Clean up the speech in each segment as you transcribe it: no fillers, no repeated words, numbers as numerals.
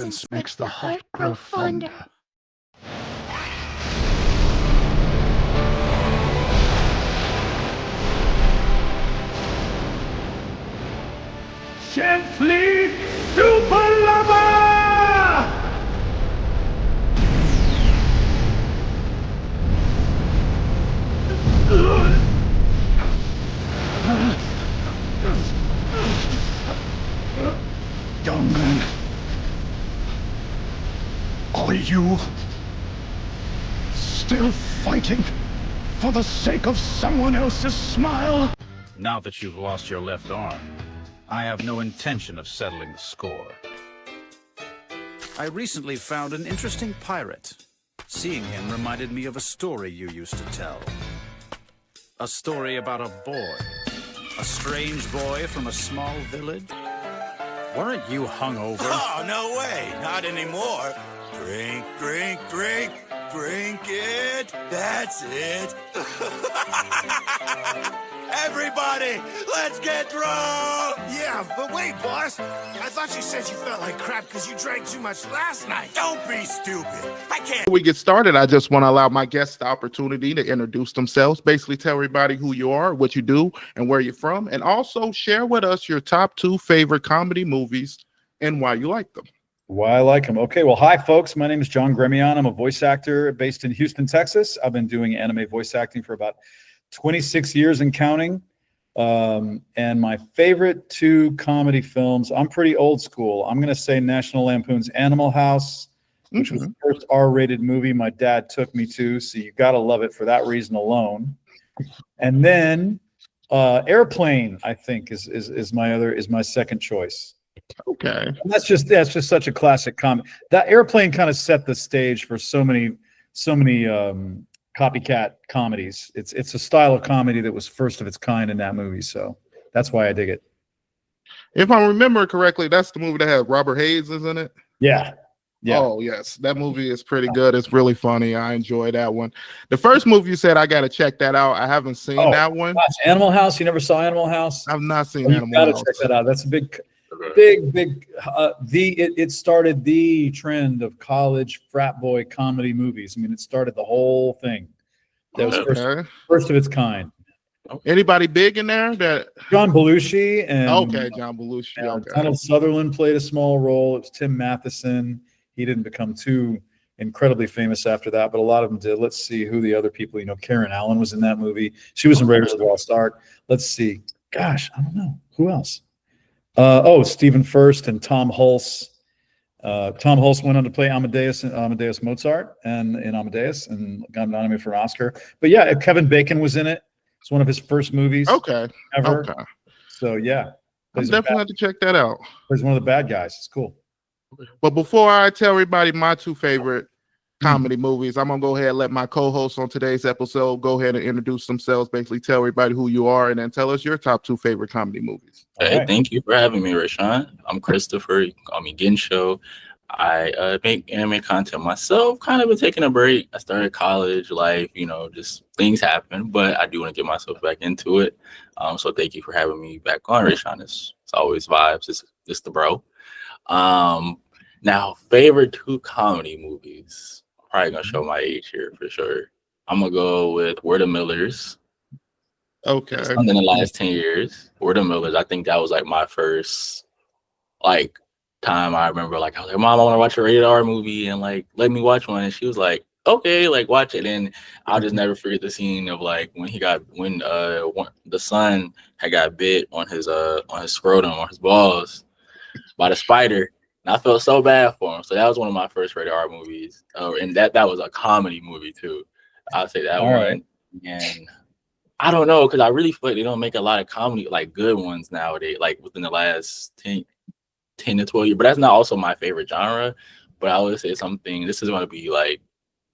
presence makes the heart grow fonder. Gently, Super Lover! Young man, are you still fighting for the sake of someone else's smile? Now that you've lost your left arm, I have no intention of settling the score. I recently found an interesting pirate. Seeing him reminded me of a story you used to tell. A story about a boy. A strange boy from a small village. Weren't you hungover? Oh, no way. Not anymore. Drink, drink, drink. Drink it. That's it. Everybody, let's get drunk! Yeah, but wait, boss. I thought you said you felt like crap because you drank too much last night. Don't be stupid. I can't. Before we get started, I just want to allow my guests the opportunity to introduce themselves, basically tell everybody who you are, what you do, and where you're from, and also share with us your top 2 favorite comedy movies and why you like them. Why I like them. Okay, well, hi, folks. My name is John Gremillion. I'm a voice actor based in Houston, Texas. I've been doing anime voice acting for about 26 years and counting. And my favorite 2 comedy films, I'm pretty old school. I'm going to say National Lampoon's Animal House, which was the first R-rated movie my dad took me to. So you got to love it for that reason alone. And then Airplane, I think, is my second choice. Okay. And that's just such a classic comedy. That Airplane kind of set the stage for so many copycat comedies. It's a style of comedy that was first of its kind in that movie, so that's why I dig it. If I remember correctly, that's the movie that had Robert Hayes is in it. Yeah. Oh yes, that movie is pretty good. It's really funny. I enjoy that one. The first movie you said I got to check that out. I haven't seen that one. Gosh, Animal House. You never saw Animal House? I've not seen You Animal gotta House. check that out. That's a big. It started the trend of college frat boy comedy movies. I mean, it started the whole thing. That was first of its kind. Anybody big in there? That John Belushi and John Belushi. Donald Sutherland played a small role. It was Tim Matheson. He didn't become too incredibly famous after that, but a lot of them did. Let's see who the other people. Karen Allen was in that movie. She was in Raiders of the Lost Ark. Let's see. Gosh, I don't know who else. Stephen Furst and Tom Hulse. Tom Hulse went on to play Amadeus Mozart and in Amadeus and got nominated for an Oscar. But yeah, Kevin Bacon was in it. It's one of his first movies ever. Okay. So yeah. I'm definitely have to check that out. He's one of the bad guys. It's cool. But before I tell everybody my 2 favorite comedy movies, I'm going to go ahead and let my co-hosts on today's episode go ahead and introduce themselves, basically tell everybody who you are, and then tell us your top 2 favorite comedy movies. Hey, thank you for having me, Raysean. I'm Christopher. You can call me Gensho. I make anime content myself, kind of been taking a break. I started college life, just things happen, but I do want to get myself back into it. So thank you for having me back on, Raysean. It's always vibes. It's the bro. Now, favorite 2 comedy movies. Probably gonna show my age here for sure. I'm gonna go with We're the Millers. Okay. In the last 10 years, We're the Millers. I think that was like my first time I remember. I was like, Mom, I want to watch a rated R movie, and let me watch one. And she was like, okay, watch it. And I'll just never forget the scene of when the son had got bit on his scrotum, on his balls by the spider. And I felt so bad for him. So that was one of my first rated R movies. And that was a comedy movie too. I'll say that one. Right. And I don't know, because I really feel like they don't make a lot of comedy, good ones nowadays, within the last 10 to 12 years. But that's not also my favorite genre. But I would say something, this is going to be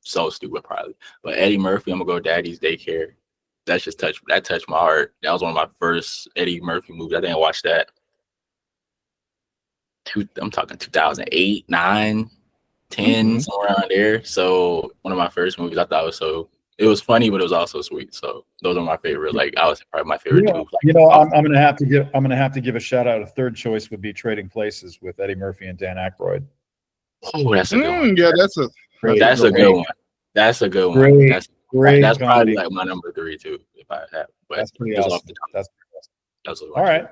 so stupid probably. But Eddie Murphy, I'm going to go Daddy's Daycare. That touched my heart. That was one of my first Eddie Murphy movies. I think I watched that. I'm talking 2008, 9, 10, somewhere around there. So one of my first movies, I thought it was funny, but it was also sweet. So those are my favorite. I was probably my favorite two. I'm gonna have to give a shout out. A third choice would be Trading Places with Eddie Murphy and Dan Aykroyd. Oh, that's a good one. Yeah, that's a good one. That's a good one. Great, That's comedy. probably like my number 3 too, if I have. But That's pretty just awesome. off the top. That's all right.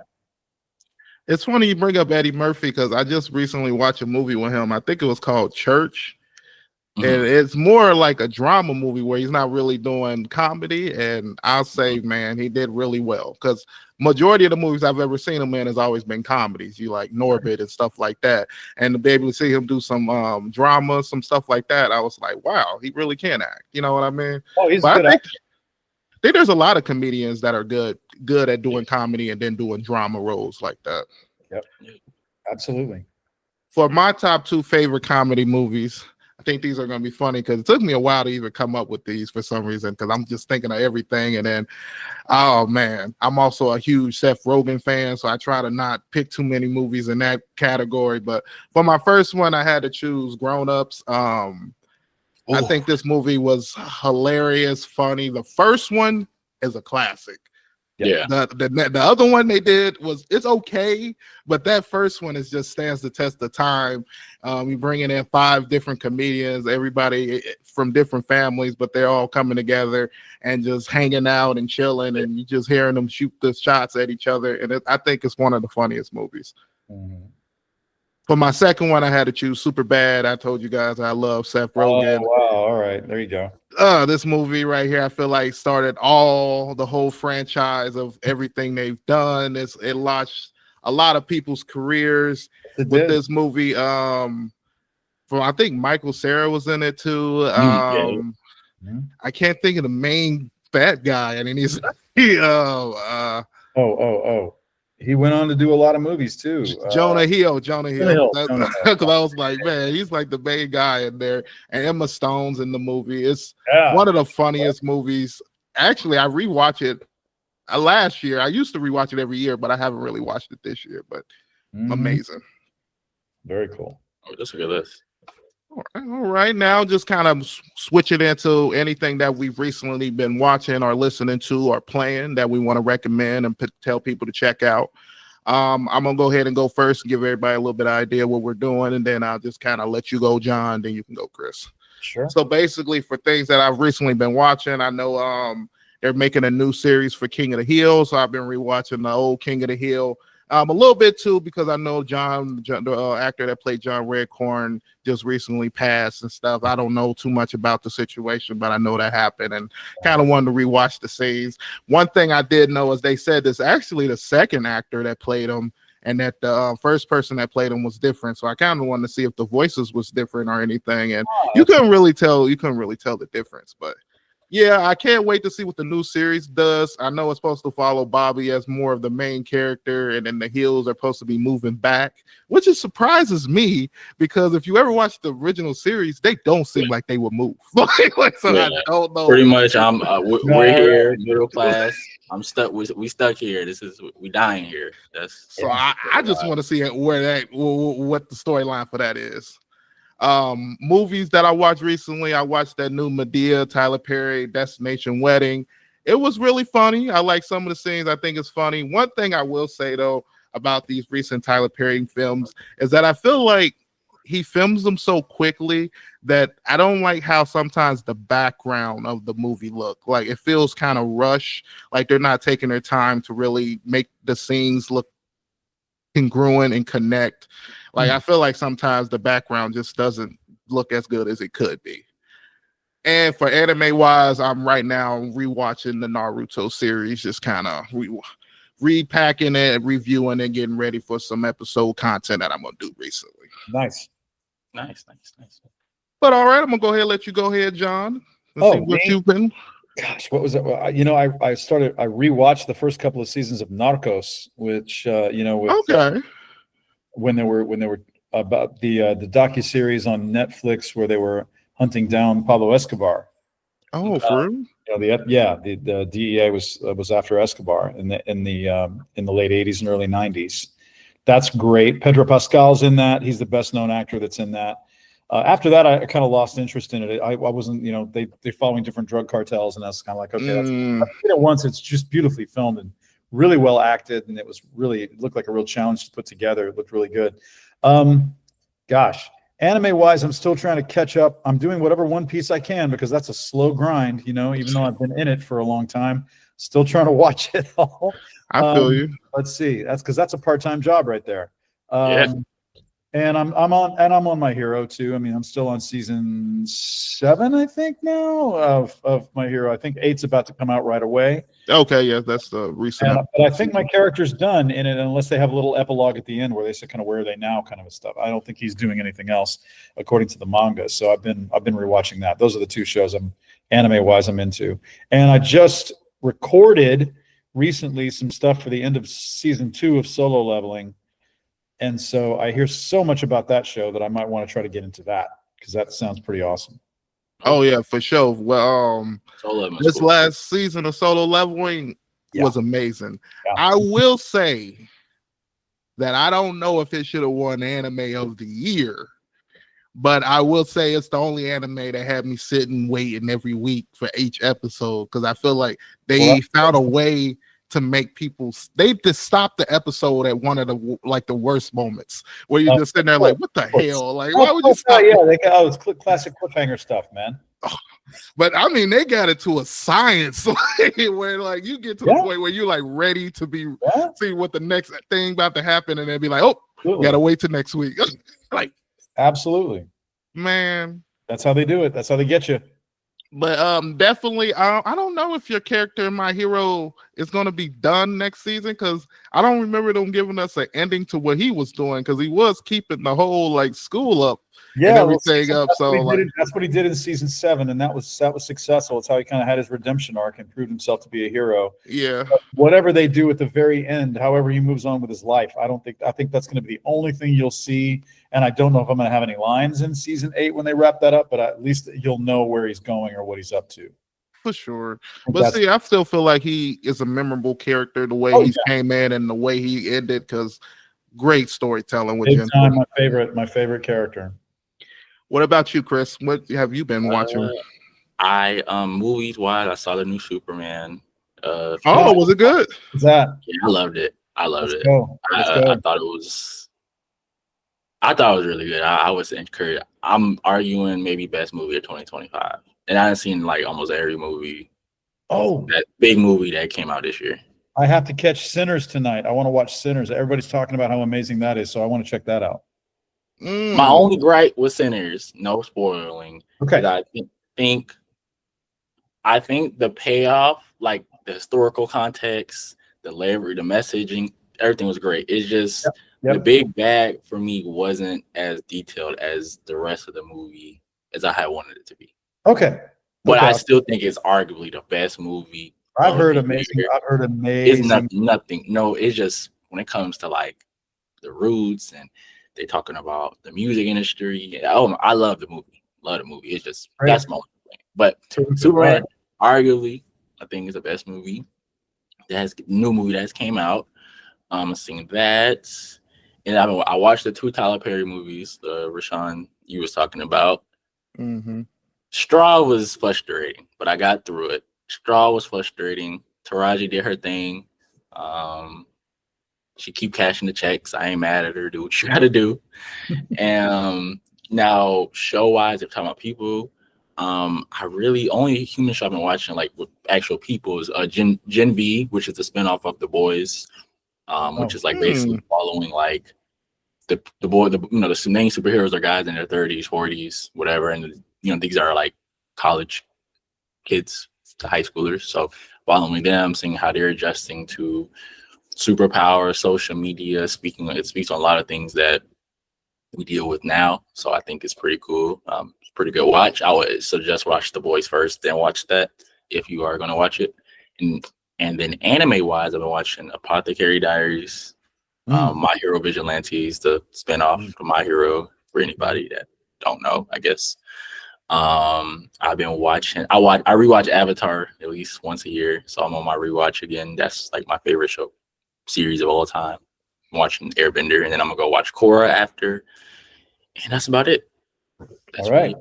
It's funny you bring up Eddie Murphy because I just recently watched a movie with him. I think it was called Church. And it's more like a drama movie where he's not really doing comedy. And I'll say, man, he did really well because majority of the movies I've ever seen him in has always been comedies. You like Norbit and stuff like that. And to be able to see him do some drama, some stuff like that, I was like, wow, he really can act. You know what I mean? Oh, he's but good. I think there's a lot of comedians that are good at doing comedy and then doing drama roles like that. Yep, absolutely. For my top 2 favorite comedy movies, I think these are going to be funny because it took me a while to even come up with these for some reason because I'm just thinking of everything. And then, oh man, I'm also a huge Seth Rogen fan, so I try to not pick too many movies in that category. But for my first one, I had to choose Grown Ups. I think this movie was hilarious, funny. The first one is a classic. Yeah. The other one they did it's okay, but that first one just stands the test of time. You bringing in 5 different comedians, everybody from different families, but they're all coming together and just hanging out and chilling, and you just hearing them shoot the shots at each other. And I think it's one of the funniest movies. Mm-hmm. For my second one, I had to choose Superbad. I told you guys I love Seth Rogen. Oh, wow. All right. There you go. This movie right here, I feel like started the whole franchise of everything they've done. It launched a lot of people's careers with this movie. I think Michael Cera was in it too. I can't think of the main fat guy, and he's he went on to do a lot of movies too. Jonah Hill. Because I was like, man, he's like the main guy in there. And Emma Stone's in the movie. It's one of the funniest movies. Actually, I rewatched it last year. I used to rewatch it every year, but I haven't really watched it this year. But amazing. Very cool. Oh, that's a good list. All right. Now just kind of switch it into anything that we've recently been watching or listening to or playing that we want to recommend and tell people to check out. I'm going to go ahead and go first and give everybody a little bit of idea what we're doing, and then I'll just kind of let you go, John, then you can go, Chris. Sure. So basically for things that I've recently been watching, I know they're making a new series for King of the Hill, so I've been rewatching the old King of the Hill. A little bit too, because I know John, the actor that played John Redcorn, just recently passed and stuff. I don't know too much about the situation, but I know that happened and kind of wanted to rewatch the scenes. One thing I did know is they said this actually the second actor that played him, and that the first person that played him was different. So I kind of wanted to see if the voices was different or anything, and you couldn't really tell the difference, but. Yeah, I can't wait to see what the new series does. I know it's supposed to follow Bobby as more of the main character, and then the Hills are supposed to be moving back, which surprises me because if you ever watch the original series, they don't seem like they would move. I don't know. Pretty much, we're here, middle class. I'm stuck. We stuck here. We dying here. I just want to see what the storyline for that is. Movies that I watched recently, I watched that new Medea, Tyler Perry, Destination Wedding. It was really funny. I like some of the scenes. I think it's funny. One thing I will say though about these recent Tyler Perry films is that I feel like he films them so quickly that I don't like how sometimes the background of the movie look like it feels kind of rushed, like they're not taking their time to really make the scenes look congruent and connect. Like I feel like sometimes the background just doesn't look as good as it could be. And for anime wise, I'm right now rewatching the Naruto series, just kind of repacking it, reviewing it, getting ready for some episode content that I'm gonna do recently. Nice. But all right, I'm gonna go ahead and let you go ahead, John. Let's see what you've been. Gosh, what was it? I rewatched the first couple of seasons of Narcos, which when they were about the docuseries on Netflix where they were hunting down Pablo Escobar. Oh, for real? The DEA was after Escobar in the late 80s and early 90s. That's great. Pedro Pascal's in that. He's the best known actor that's in that. After that, I kind of lost interest in it. I wasn't, they're following different drug cartels, and that's kind of like, okay, I've seen it once. It's just beautifully filmed and really well acted, and it looked like a real challenge to put together. It looked really good. Gosh, Anime wise, I'm still trying to catch up. I'm doing whatever One Piece I can because that's a slow grind, you know, even though I've been in it for a long time, still trying to watch it all. I feel you. Let's see. That's because that's a part-time job right there. Yeah. And I'm on My Hero too. I mean, I'm still on season 7, I think now of My Hero. I think 8's about to come out right away. Okay, yeah, that's the recent. But I think my character's done in it, unless they have a little epilogue at the end where they say kind of where are they now, kind of a stuff. I don't think he's doing anything else according to the manga. So I've been rewatching that. Those are the 2 shows anime wise I'm into. And I just recorded recently some stuff for the end of season 2 of Solo Leveling. And so I hear so much about that show that I might want to try to get into that because that sounds pretty awesome. Oh yeah, for sure. Well, this cool. last season of Solo Leveling was amazing. Yeah. I will say that I don't know if it should have won Anime of the Year, but I will say it's the only anime that had me sitting waiting every week for each episode because I feel like they found a way to make people. They just stopped the episode at one of the worst moments where you're just sitting there like, what the hell? Like, why would you stop? Yeah, they got was classic cliffhanger stuff, man. But I mean, they got it to a science where like you get to the point where you're like ready to be see what the next thing about to happen, and then be like, oh, you gotta wait till next week. Like, absolutely, man. That's how they do it. That's how they get you. But definitely, I don't know if your character in My Hero is going to be done next season because I don't remember them giving us an ending to what he was doing because he was keeping the whole like school up and everything up. So like, that's what he did in season 7, and that was successful. It's how he kind of had his redemption arc and proved himself to be a hero. Yeah. But whatever they do at the very end, however he moves on with his life, I think that's going to be the only thing you'll see. And I don't know if I'm going to have any lines in season 8 when they wrap that up, but at least you'll know where he's going or what he's up to. For sure. But see, I still feel like he is a memorable character, the way he came in and the way he ended, because great storytelling with Gensho. My favorite character. What about you, Chris? What have you been watching? Movies wise, I saw the new Superman. Was it good? What's that? Yeah, I loved it. Let's it. Go. I thought it was really good. I was encouraged. I'm arguing maybe best movie of 2025. And I've seen like almost every movie. Oh, that big movie that came out this year. I have to catch Sinners tonight. I want to watch Sinners. Everybody's talking about how amazing that is, so I want to check that out. My only gripe with Sinners, no spoiling. Okay. I think the payoff, like the historical context, the delivery, the messaging, everything was great. It's just the big bag for me wasn't as detailed as the rest of the movie as I had wanted it to be. Okay. But I still think it's arguably the best movie. I've heard amazing. It's nothing. No, it's just when it comes to like the roots and they're talking about the music industry. Oh, I love the movie. It's just that's my only thing. But Superman, arguably, I think is the best movie. New movie that's came out. I've seen that. And I watched the 2 Tyler Perry movies, the Raysean you was talking about. Mm-hmm. Straw was frustrating, but I got through it. Straw was frustrating. Taraji did her thing. She keep cashing the checks. I ain't mad at her. Do what you got to do. And now, show-wise, if talking about people, I really only human show I've been watching like with actual people is Gen V, which is the spinoff of The Boys, which is like basically following like the main superheroes are guys in their 30s, 40s, whatever, and these are like college kids to high schoolers. So following them, seeing how they're adjusting to superpower, social media, it speaks on a lot of things that we deal with now. So I think it's pretty cool. It's a pretty good watch. I would suggest watch The Boys first, then watch that if you are going to watch it. And then anime wise, I've been watching Apothecary Diaries, My Hero Vigilantes, the spinoff from My Hero for anybody that don't know, I guess. I've been watching. I rewatch Avatar at least once a year, so I'm on my rewatch again. That's like my favorite series of all time. I'm watching Airbender, and then I'm gonna go watch Korra after, and that's about it. All right.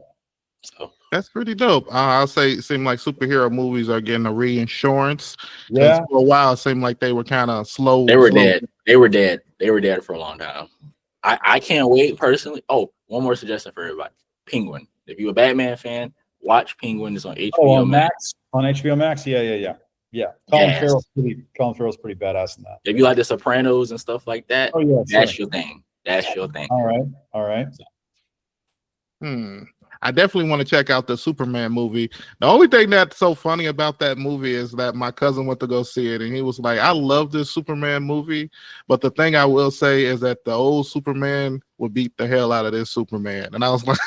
So that's pretty dope. I'll say it seemed like superhero movies are getting a reinsurance. Yeah. For a while, it seemed like they were kind of slow. They were dead. They were dead for a long time. I can't wait personally. Oh, one more suggestion for everybody. Penguin. If you're a Batman fan, watch Penguin. It's on HBO on Max. On HBO Max, yeah. Colin Farrell's pretty badass in that. If you like The Sopranos and stuff like that, that's your thing. That's your thing. All right. I definitely want to check out the Superman movie. The only thing that's so funny about that movie is that my cousin went to go see it, and he was like, I love this Superman movie, but the thing I will say is that the old Superman would beat the hell out of this Superman. And I was like,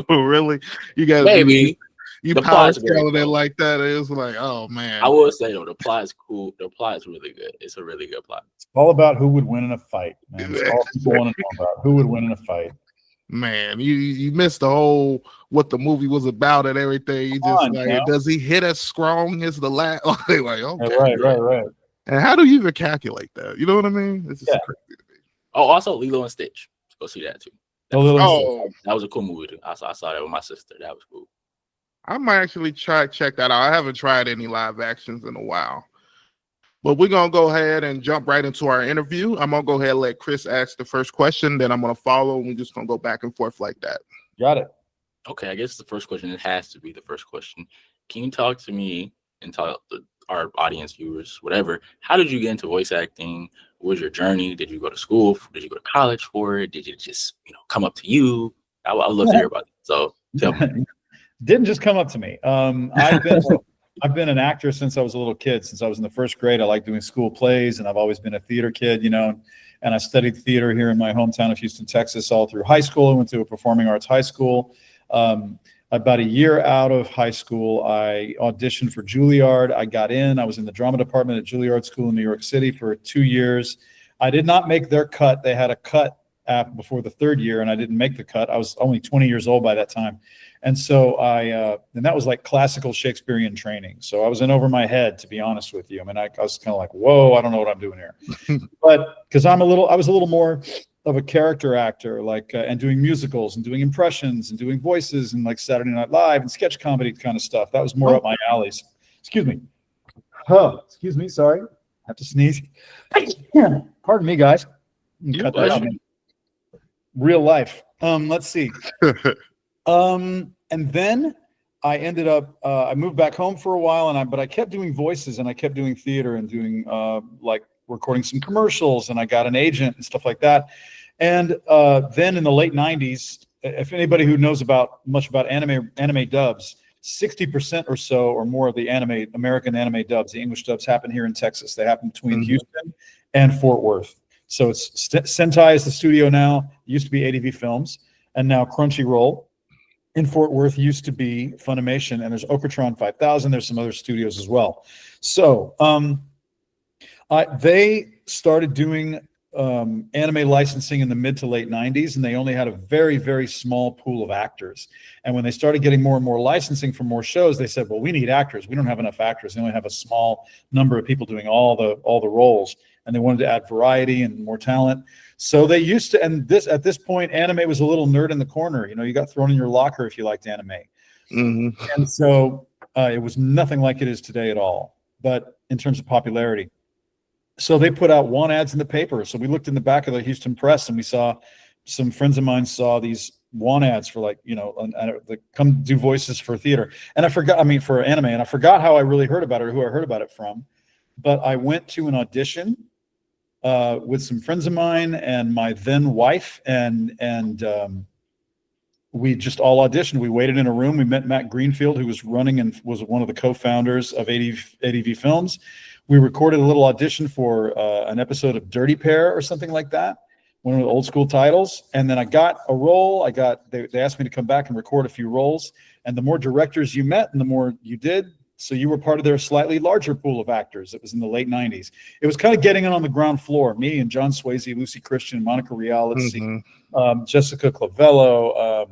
really? You guys, maybe you power selling it like that? It was like, oh man. I will say though, the plot is cool. The plot is really good. It's a really good plot. It's all about who would win in a fight, man. It's all people want to know about. Who would win in a fight? Man, you missed the whole what the movie was about and everything. You just does he hit as strong as the last? Like, okay, right. And how do you even calculate that? You know what I mean? It's just crazy to me. Oh, also Lilo and Stitch. Go see that too. That was a cool movie too. I saw that with my sister. That was cool. I might actually check that out. I haven't tried any live actions in a while. But we're going to go ahead and jump right into our interview. I'm going to go ahead and let Chris ask the first question. Then I'm going to follow. And we're just going to go back and forth like that. Got it. Okay, I guess the first question, it has to be the first question. Can you talk to me and talk to our audience, viewers, whatever? How did you get into voice acting? What was your journey? Did you go to school? Did you go to college for it? Did it just come up to you? I would love to hear about it. So tell me. Didn't just come up to me. I've been an actor since I was a little kid. Since I was in the first grade, I like doing school plays, and I've always been a theater kid, and I studied theater here in my hometown of Houston, Texas, all through high school. I went to a performing arts high school. About a year out of high school, I auditioned for Juilliard. I got in. I was in the drama department at Juilliard School in New York City for 2 years. I did not make their cut. They had a cut before the third year, and I didn't make the cut. I was only 20 years old by that time. And so and that was like classical Shakespearean training. So I was in over my head, to be honest with you. I mean, I was kind of like, whoa, I don't know what I'm doing here. But because I was a little more of a character actor, and doing musicals and doing impressions and doing voices and like Saturday Night Live and sketch comedy kind of stuff. That was more up my alleys. Excuse me. Excuse me. Sorry. I have to sneeze. Pardon me, guys. Cut that out. Real life. Let's see. And then I ended up, I moved back home for a while, but I kept doing voices and I kept doing theater and doing recording some commercials, and I got an agent and stuff like that. And then in the late 90s, if anybody who knows much about anime dubs, 60% or so or more of the American anime dubs, the English dubs, happen here in Texas. They happen between Houston and Fort Worth. So it's Sentai is the studio now. It used to be ADV Films, and now Crunchyroll. In Fort Worth used to be Funimation, and there's Okratron 5000. There's some other studios as well. So they started doing anime licensing in the mid to late 90s, and they only had a very, very small pool of actors. And when they started getting more and more licensing for more shows, they said, well, we need actors. We don't have enough actors. They only have a small number of people doing all the roles, and they wanted to add variety and more talent. So they used to, and at this point, anime was a little nerd in the corner. You got thrown in your locker if you liked anime. And so it was nothing like it is today at all, but in terms of popularity. So they put out want ads in the paper. So we looked in the back of the Houston Press, and we saw some friends of mine saw these want ads for come do voices for theater. And for anime. And I forgot how I really heard about it or who I heard about it from. But I went to an audition with some friends of mine and my then wife, and we just all auditioned. We waited in a room. We met Matt Greenfield, who was running and was one of the co-founders of ADV Films. We recorded a little audition for an episode of Dirty Pair or something like that, one of the old school titles. And then I got a role. They asked me to come back and record a few roles. And the more directors you met and the more you did, so you were part of their slightly larger pool of actors. It was in the late 90s. It was kind of getting in on the ground floor. Me and John Swayze, Lucy Christian, Monica Rial, let's see, Jessica Clavello.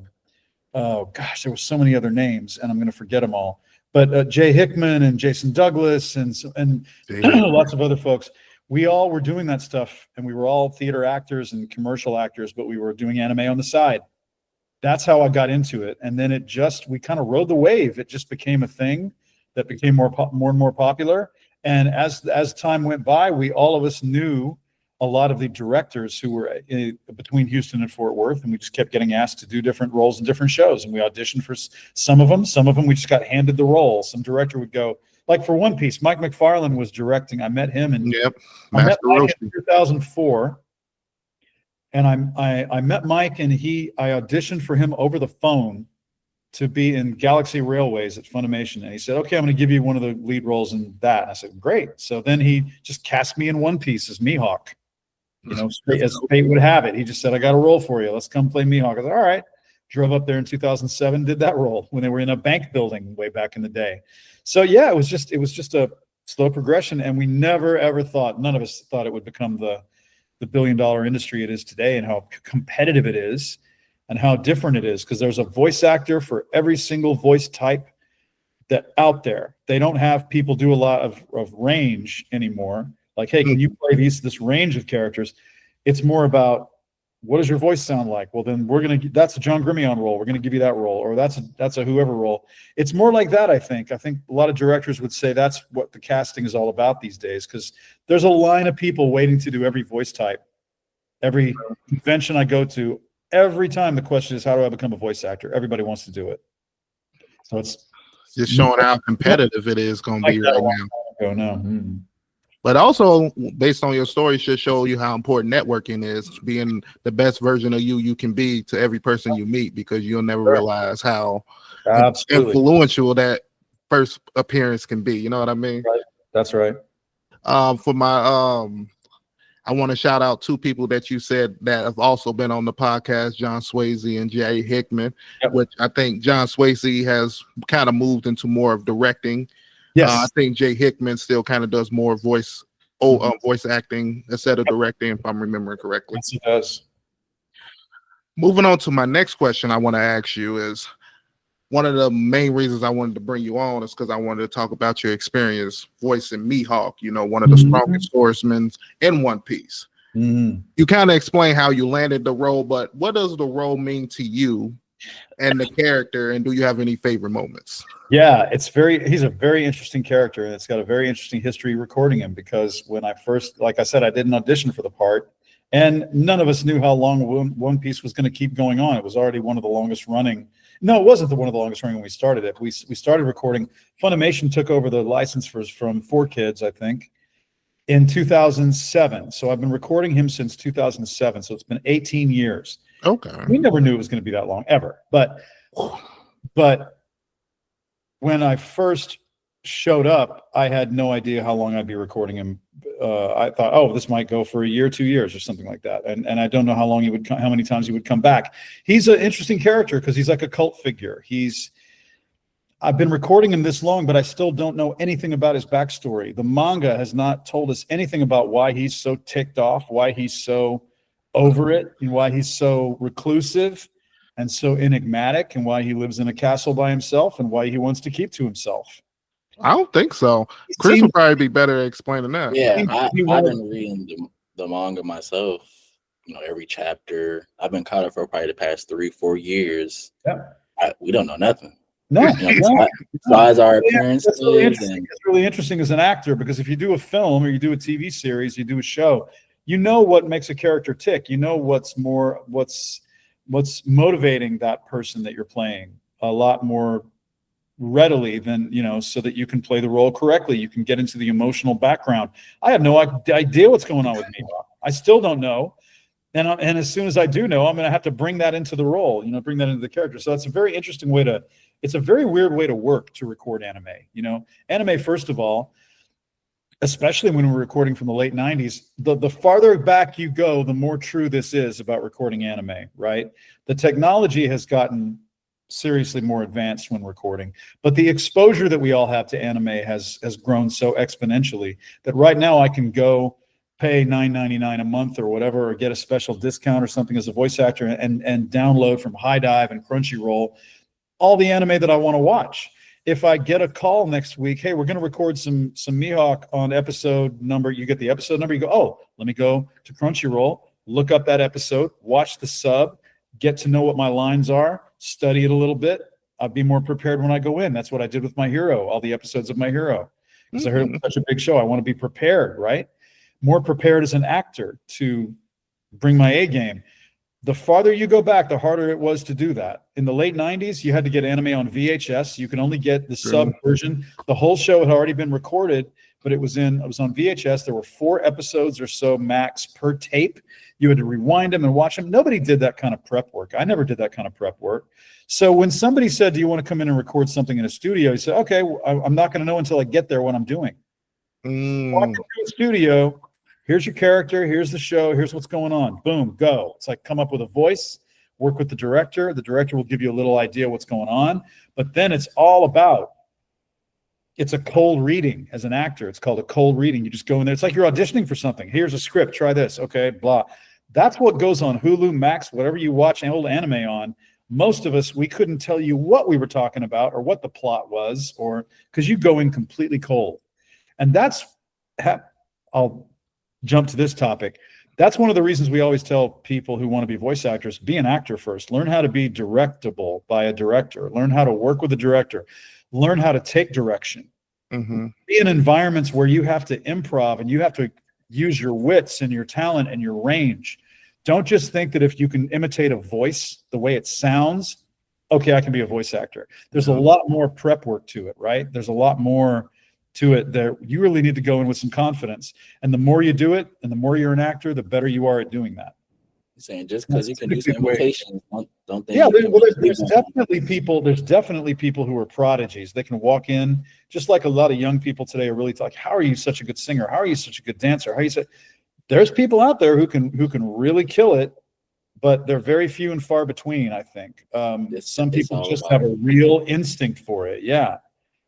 There were so many other names, and I'm going to forget them all. But Jay Hickman and Jason Douglas and lots of other folks. We all were doing that stuff, and we were all theater actors and commercial actors, but we were doing anime on the side. That's how I got into it. And then we kind of rode the wave. It just became a thing that became more and more popular. And as time went by, all of us knew a lot of the directors who were between Houston and Fort Worth, and we just kept getting asked to do different roles in different shows, and we auditioned for some of them. Some of them we just got handed the role. Some director would go, like for One Piece, Mike McFarlane was directing. I met him in I met Mike in 2004, and I met Mike, and I auditioned for him over the phone to be in Galaxy Railways at Funimation. And he said, okay, I'm going to give you one of the lead roles in that. And I said, great. So then he just cast me in One Piece as Mihawk. You know, as fate would have it. He just said, I got a role for you. Let's come play Mihawk. I said, all right. Drove up there in 2007, did that role when they were in a bank building way back in the day. So yeah, it was just a slow progression. And we never, ever thought, none of us thought it would become the billion-dollar industry it is today, and how competitive it is, and how different it is, because there's a voice actor for every single voice type that out there. They don't have people do a lot of range anymore. Like, hey, can you play this range of characters? It's more about, what does your voice sound like? Well, then that's a John Gremillion role. We're gonna give you that role, or that's a whoever role. It's more like that, I think. I think a lot of directors would say that's what the casting is all about these days, because there's a line of people waiting to do every voice type. Every convention I go to, every time the question is, how do I become a voice actor? Everybody wants to do it. So it's just showing how competitive it is going to be right now. No. But also, based on your story, should show you how important networking is, being the best version of you can be to every person you meet, because you'll never realize how influential that first appearance can be. You know what I mean? Right. That's right. For my I want to shout out two people that you said that have also been on the podcast, John Swayze and Jay Hickman, which I think John Swayze has kind of moved into more of directing. Yes. I think Jay Hickman still kind of does more voice acting instead of directing, if I'm remembering correctly. Yes, he does. Moving on to my next question I want to ask you is, one of the main reasons I wanted to bring you on is because I wanted to talk about your experience voicing Mihawk, you know, one of the strongest swordsmen in One Piece. You kind of explain how you landed the role, but what does the role mean to you and the character, and do you have any favorite moments? Yeah, he's a very interesting character, and it's got a very interesting history recording him, because when I first, like I said, I didn't audition for the part, and none of us knew how long One Piece was going to keep going on. It was already one of the longest running. No, it wasn't one of the longest running when we started it. We started recording. Funimation took over the license from 4Kids, I think, in 2007. So I've been recording him since 2007. So it's been 18 years. Okay. We never knew it was going to be that long, ever. But when I first showed up, I had no idea how long I'd be recording him. I thought, oh, this might go for a year, 2 years, or something like that. And I don't know how long how many times he would come back. He's an interesting character because he's like a cult figure. I've been recording him this long, but I still don't know anything about his backstory. The manga has not told us anything about why he's so ticked off, why he's so over it, and why he's so reclusive and so enigmatic, and why he lives in a castle by himself, and why he wants to keep to himself. I don't think so. Chris would probably be better at explaining that. Yeah, I've been reading the manga myself. You know, every chapter. I've been caught up for probably the past 3-4 years. Yeah, we don't know nothing. No, besides our appearances. It's really interesting as an actor, because if you do a film, or you do a TV series, you do a show, you know what makes a character tick. You know what's motivating that person that you're playing a lot more readily than, you know, so that you can play the role correctly. You can get into the emotional background. I have no idea what's going on with me. I still don't know. And as soon as I do know, I'm going to have to bring that into the role, you know, bring that into the character. So that's a very interesting way it's a very weird way to work to record anime. You know, anime, first of all, especially when we're recording from the late 90s, the farther back you go, the more true this is about recording anime, right? The technology has gotten seriously more advanced when recording, but the exposure that we all have to anime has grown so exponentially that right now I can go pay $9.99 a month or whatever, or get a special discount or something as a voice actor, and download from High Dive and Crunchyroll all the anime that I want to watch. If I get a call next week, hey, we're going to record some Mihawk on episode number, you get the episode number, you go, oh, let me go to Crunchyroll, look up that episode, watch the sub, get to know what my lines are, study it a little bit. I'll be more prepared when I go in. That's what I did with My Hero, all the episodes of My Hero, because I heard it was such a big show. I want to be prepared, right? more prepared as an actor to bring my A game. The farther you go back, the harder it was to do that. In the late 90s, you had to get anime on VHS. You can only get the sub version. The whole show had already been recorded, but it was on VHS. There were 4 episodes or so max per tape. You had to rewind them and watch them. Nobody did that kind of prep work. I never did that kind of prep work. So when somebody said, do you want to come in and record something in a studio? He said, okay, well, I'm not going to know until I get there what I'm doing. Walk into a studio. Here's your character. Here's the show. Here's what's going on. Boom, go. It's like come up with a voice, work with the director. The director will give you a little idea what's going on. But then it's all about, it's a cold reading as an actor. It's called a cold reading. You just go in there. It's like you're auditioning for something. Here's a script. Try this. Okay, blah. That's what goes on Hulu, Max, whatever you watch old anime on. Most of us, we couldn't tell you what we were talking about or what the plot was, or because you go in completely cold. And that's, I'll jump to this topic. That's one of the reasons we always tell people who want to be voice actors, be an actor first. Learn how to be directable by a director. Learn how to work with a director. Learn how to take direction. Be in environments where you have to improv and you have to use your wits and your talent and your range. Don't just think that if you can imitate a voice the way it sounds, okay, I can be a voice actor. There's a lot more prep work to it, right? There's a lot more to it there. You really need to go in with some confidence. And the more you do it and the more you're an actor, the better you are at doing that. You're saying just because you can do some imitations, don't think. Yeah, there's definitely people who are prodigies. They can walk in, just like a lot of young people today are really like, how are you such a good singer? How are you such a good dancer? How are you such... There's people out there who can really kill it, but they're very few and far between, I think. Some people just have a real instinct for it. Yeah.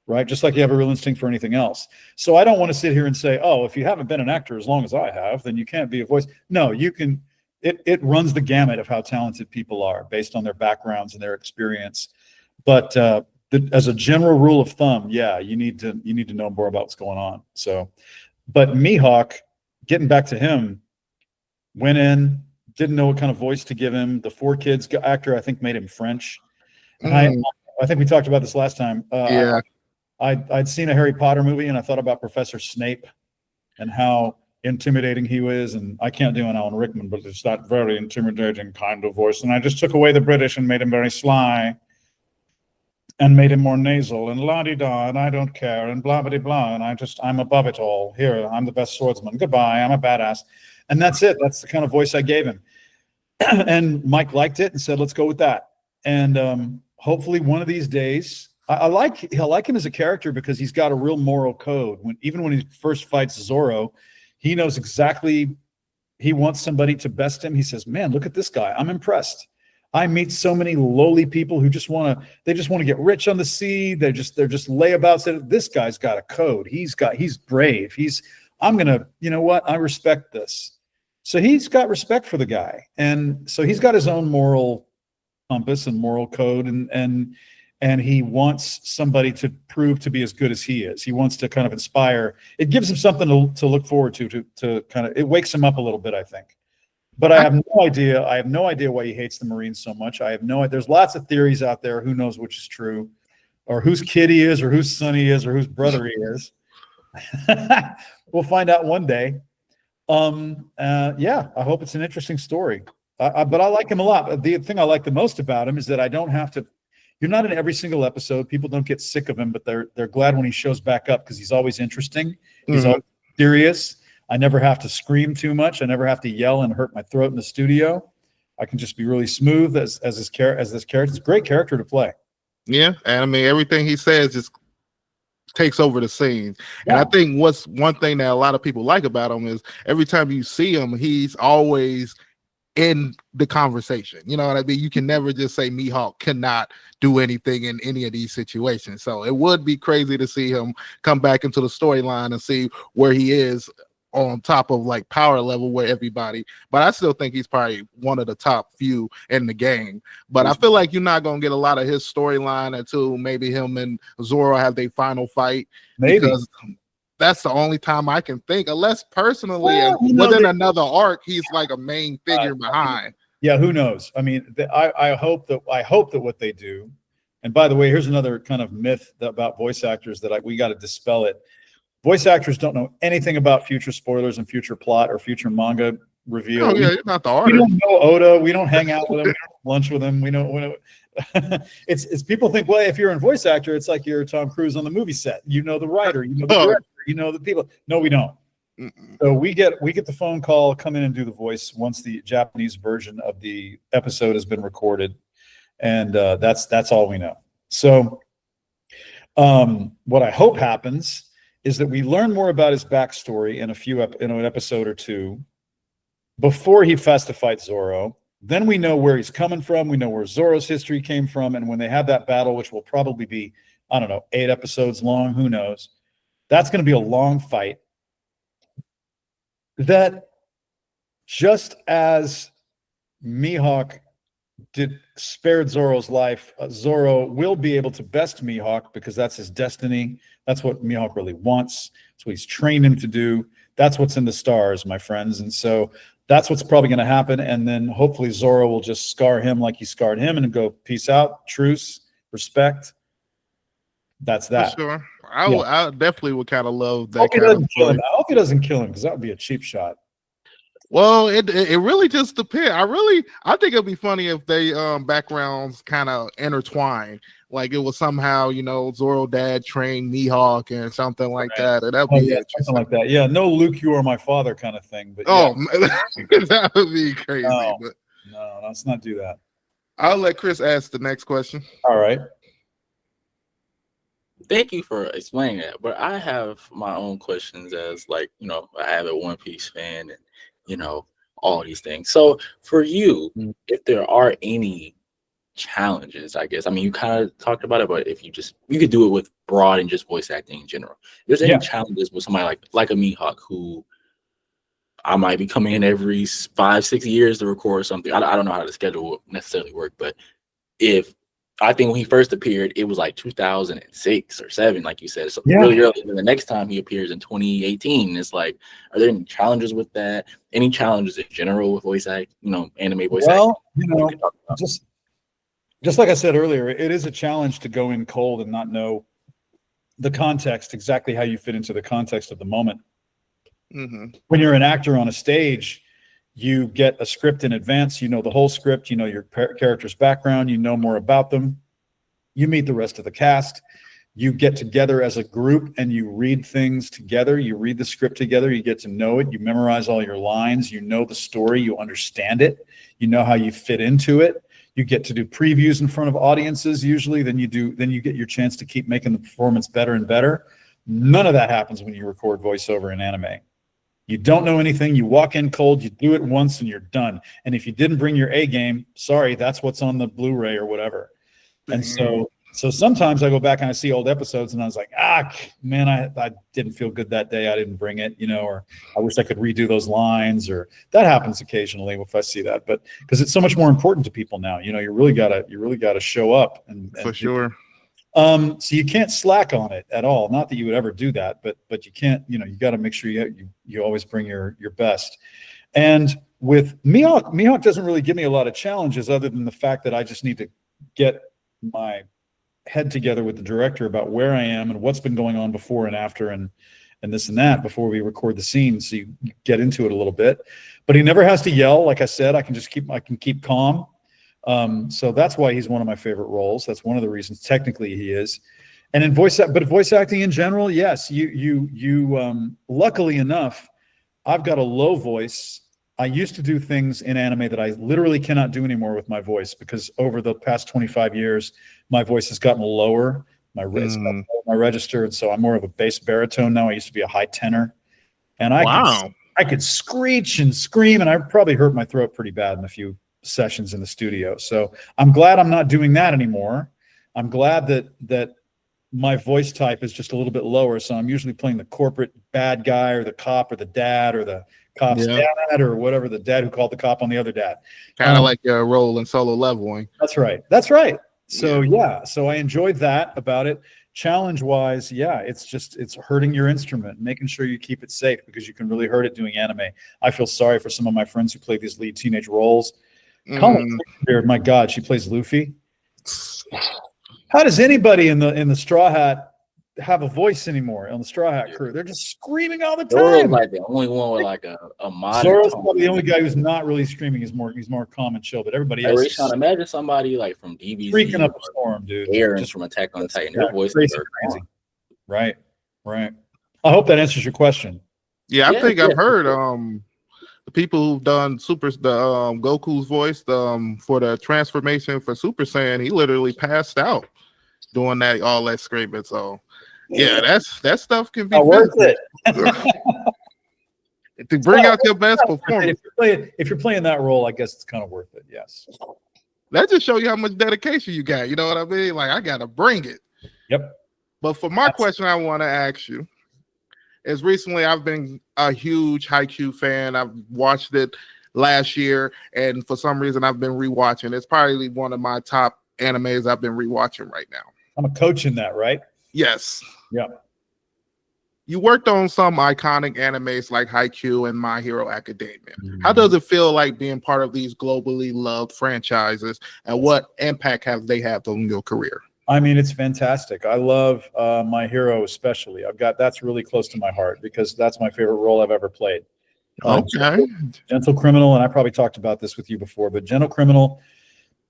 Right? Just like you have a real instinct for anything else. So I don't want to sit here and say, oh, if you haven't been an actor as long as I have, then you can't be a voice. No, you can. It runs the gamut of how talented people are based on their backgrounds and their experience. But as a general rule of thumb, yeah, you need to know more about what's going on. So, but Mihawk, getting back to him, went in, didn't know what kind of voice to give him. The 4 Kids actor, I think, made him French. And I think we talked about this last time. Yeah. I'd seen a Harry Potter movie and I thought about Professor Snape and how intimidating he was. And I can't do an Alan Rickman, but it's that very intimidating kind of voice. And I just took away the British and made him very sly and made him more nasal and la-di-da and I don't care and blah-blah-blah and I'm above it all. Here, I'm the best swordsman. Goodbye, I'm a badass. And that's it. That's the kind of voice I gave him. And Mike liked it and said, let's go with that. And hopefully one of these days, I like him as a character because he's got a real moral code. Even when he first fights Zoro, he knows exactly, he wants somebody to best him. He says, man, look at this guy. I'm impressed. I meet so many lowly people who just want to get rich on the sea. They're just layabouts. This guy's got a code. He's brave. I'm going to, you know what? I respect this. So he's got respect for the guy. And so he's got his own moral compass and moral code. And he wants somebody to prove to be as good as he is. He wants to kind of inspire. It gives him something to look forward to kind of, it wakes him up a little bit, I think. But I have no idea. I have no idea why he hates the Marines so much. I have no idea. There's lots of theories out there. Who knows which is true, or whose kid he is, or whose son he is, or whose brother he is. We'll find out one day. Yeah, I hope it's an interesting story. But I like him a lot. The thing I like the most about him is that I don't have to. You're not in every single episode. People don't get sick of him, but they're glad when he shows back up because he's always interesting. He's always serious. I never have to scream too much. I never have to yell and hurt my throat in the studio. I can just be really smooth as this character. It's a great character to play. Yeah, and I mean everything he says just takes over the scene. Yeah. And I think what's one thing that a lot of people like about him is every time you see him, he's always in the conversation. You know what I mean? You can never just say Mihawk cannot do anything in any of these situations. So it would be crazy to see him come back into the storyline and see where he is on top of like power level where everybody, but I still think he's probably one of the top few in the game. But I feel like you're not going to get a lot of his storyline until maybe him and Zoro have their final fight. Maybe. Because that's the only time I can think, unless personally within another arc, he's like a main figure behind. Yeah, who knows? I mean, I hope that what they do, and by the way, here's another kind of myth about voice actors that we got to dispel it. Voice actors don't know anything about future spoilers and future plot or future manga reveal. Oh yeah, you're not the We artist. don't know Oda. We don't hang out with him. We don't have lunch with him. We know. It's people think, well, if you're a voice actor, it's like you're Tom Cruise on the movie set. You know the writer, you know the director, you know the people. No, we don't. So we get the phone call, come in and do the voice once the Japanese version of the episode has been recorded, and that's all we know. So what I hope happens is that we learn more about his backstory in an episode or two before he has to fight Zoro. Then we know where he's coming from. We know where Zoro's history came from. And when they have that battle, which will probably be, I don't know, 8 episodes long, who knows? That's going to be a long fight. That just as Mihawk spared Zoro's life, Zoro will be able to best Mihawk because that's his destiny. That's what Mihawk really wants. That's what he's trained him to do. That's what's in the stars, my friends. And so that's what's probably going to happen. And then hopefully Zoro will just scar him like he scarred him and go, peace out, truce, respect. That's that. For sure. I definitely would kind of love that. I hope he doesn't kill him because that would be a cheap shot. Well, it really just depends. I think it'd be funny if they backgrounds kind of intertwine. Like it was somehow, Zoro dad trained Mihawk and something like that. And that'd be something like that. Yeah, no Luke, you are my father kind of thing. But that would be crazy. No, but no, let's not do that. I'll let Chris ask the next question. All right. Thank you for explaining that. But I have my own questions as I have a One Piece fan and all these things. So for you, if there are any challenges, I guess, you kind of talked about it, but if you could do it with broad and just voice acting in general, there's any challenges with somebody like a Mihawk who I might be coming in every 5-6 years to record something. I don't know how the schedule will necessarily work, but I think when he first appeared, it was like 2006 or 7, like you said. So really early. And then the next time he appears in 2018, it's like, are there any challenges with that? Any challenges in general with voice act, anime voice acting? Well, just like I said earlier, it is a challenge to go in cold and not know the context, exactly how you fit into the context of the moment. Mm-hmm. When you're an actor on a stage, you get a script in advance. You know the whole script. You know your character's background. You know more about them. You meet the rest of the cast. You get together as a group and you read things together. You read the script together. You get to know it. You memorize all your lines. You know the story. You understand it. You know how you fit into it. You get to do previews in front of audiences usually. Then you get your chance to keep making the performance better and better. None of that happens when you record voiceover in anime. You don't know anything. You walk in cold. You do it once and you're done. And if you didn't bring your A game, sorry, that's what's on the Blu-ray or whatever. And so sometimes I go back and I see old episodes and I was like, man, I didn't feel good that day. I didn't bring it, or I wish I could redo those lines, or that happens occasionally if I see that. But because it's so much more important to people now, you really gotta show up and for sure. So you can't slack on it at all. Not that you would ever do that, but you can't, you got to make sure you always bring your best. And with Mihawk doesn't really give me a lot of challenges other than the fact that I just need to get my head together with the director about where I am and what's been going on before and after and this and that before we record the scene. So you get into it a little bit, but he never has to yell. Like I said, I can keep calm. So that's why he's one of my favorite roles. That's one of the reasons technically he is. And in voice acting in general, yes, you luckily enough, I've got a low voice. I used to do things in anime that I literally cannot do anymore with my voice because over the past 25 years, my voice has gotten lower. My register, and so I'm more of a bass baritone now. I used to be a high tenor, and I could screech and scream, and I probably hurt my throat pretty bad in a few sessions in the studio. So I'm glad I'm not doing that anymore. I'm glad that my voice type is just a little bit lower. So I'm usually playing the corporate bad guy or the cop or the dad or the cop's dad or whatever, the dad who called the cop on the other dad. Kind of like your role in Solo Leveling. That's right. So so I enjoyed that about it. Challenge wise, it's hurting your instrument, making sure you keep it safe because you can really hurt it doing anime. I feel sorry for some of my friends who play these lead teenage roles. My God, she plays Luffy. How does anybody in the Straw Hat have a voice anymore on the Straw Hat Crew. They're just screaming all the Zoro's time. like the only one with like a modern Zoro's tone. probably the only guy who's not really screaming. He's more calm and chill, but everybody else is Raysean, imagine somebody like from DBZ, freaking up a storm, dude. Aaron Just from Attack on Titan. Their voices crazy, are crazy. Right. I hope that answers your question. Yeah, I think I've heard the people who've done Goku's voice for the transformation for Super Saiyan, he literally passed out doing all that screaming. So yeah, that stuff can be worth it. To bring out your best performance. If you're playing that role, I guess it's kind of worth it. Yes. That just show you how much dedication you got. You know what I mean? Like, I gotta bring it. Yep. But for my question, I want to ask you is recently I've been a huge Haikyuu fan. I've watched it last year, and for some reason I've been rewatching. It's probably one of my top animes I've been rewatching right now. I'm a coach in that, right? Yes. Yeah. You worked on some iconic animes like Haikyuu and My Hero Academia. How does it feel like being part of these globally loved franchises, and what impact have they had on your career? I mean, it's fantastic. I love My Hero especially. That's really close to my heart because that's my favorite role I've ever played. Okay. Gentle Criminal, and I probably talked about this with you before, but Gentle Criminal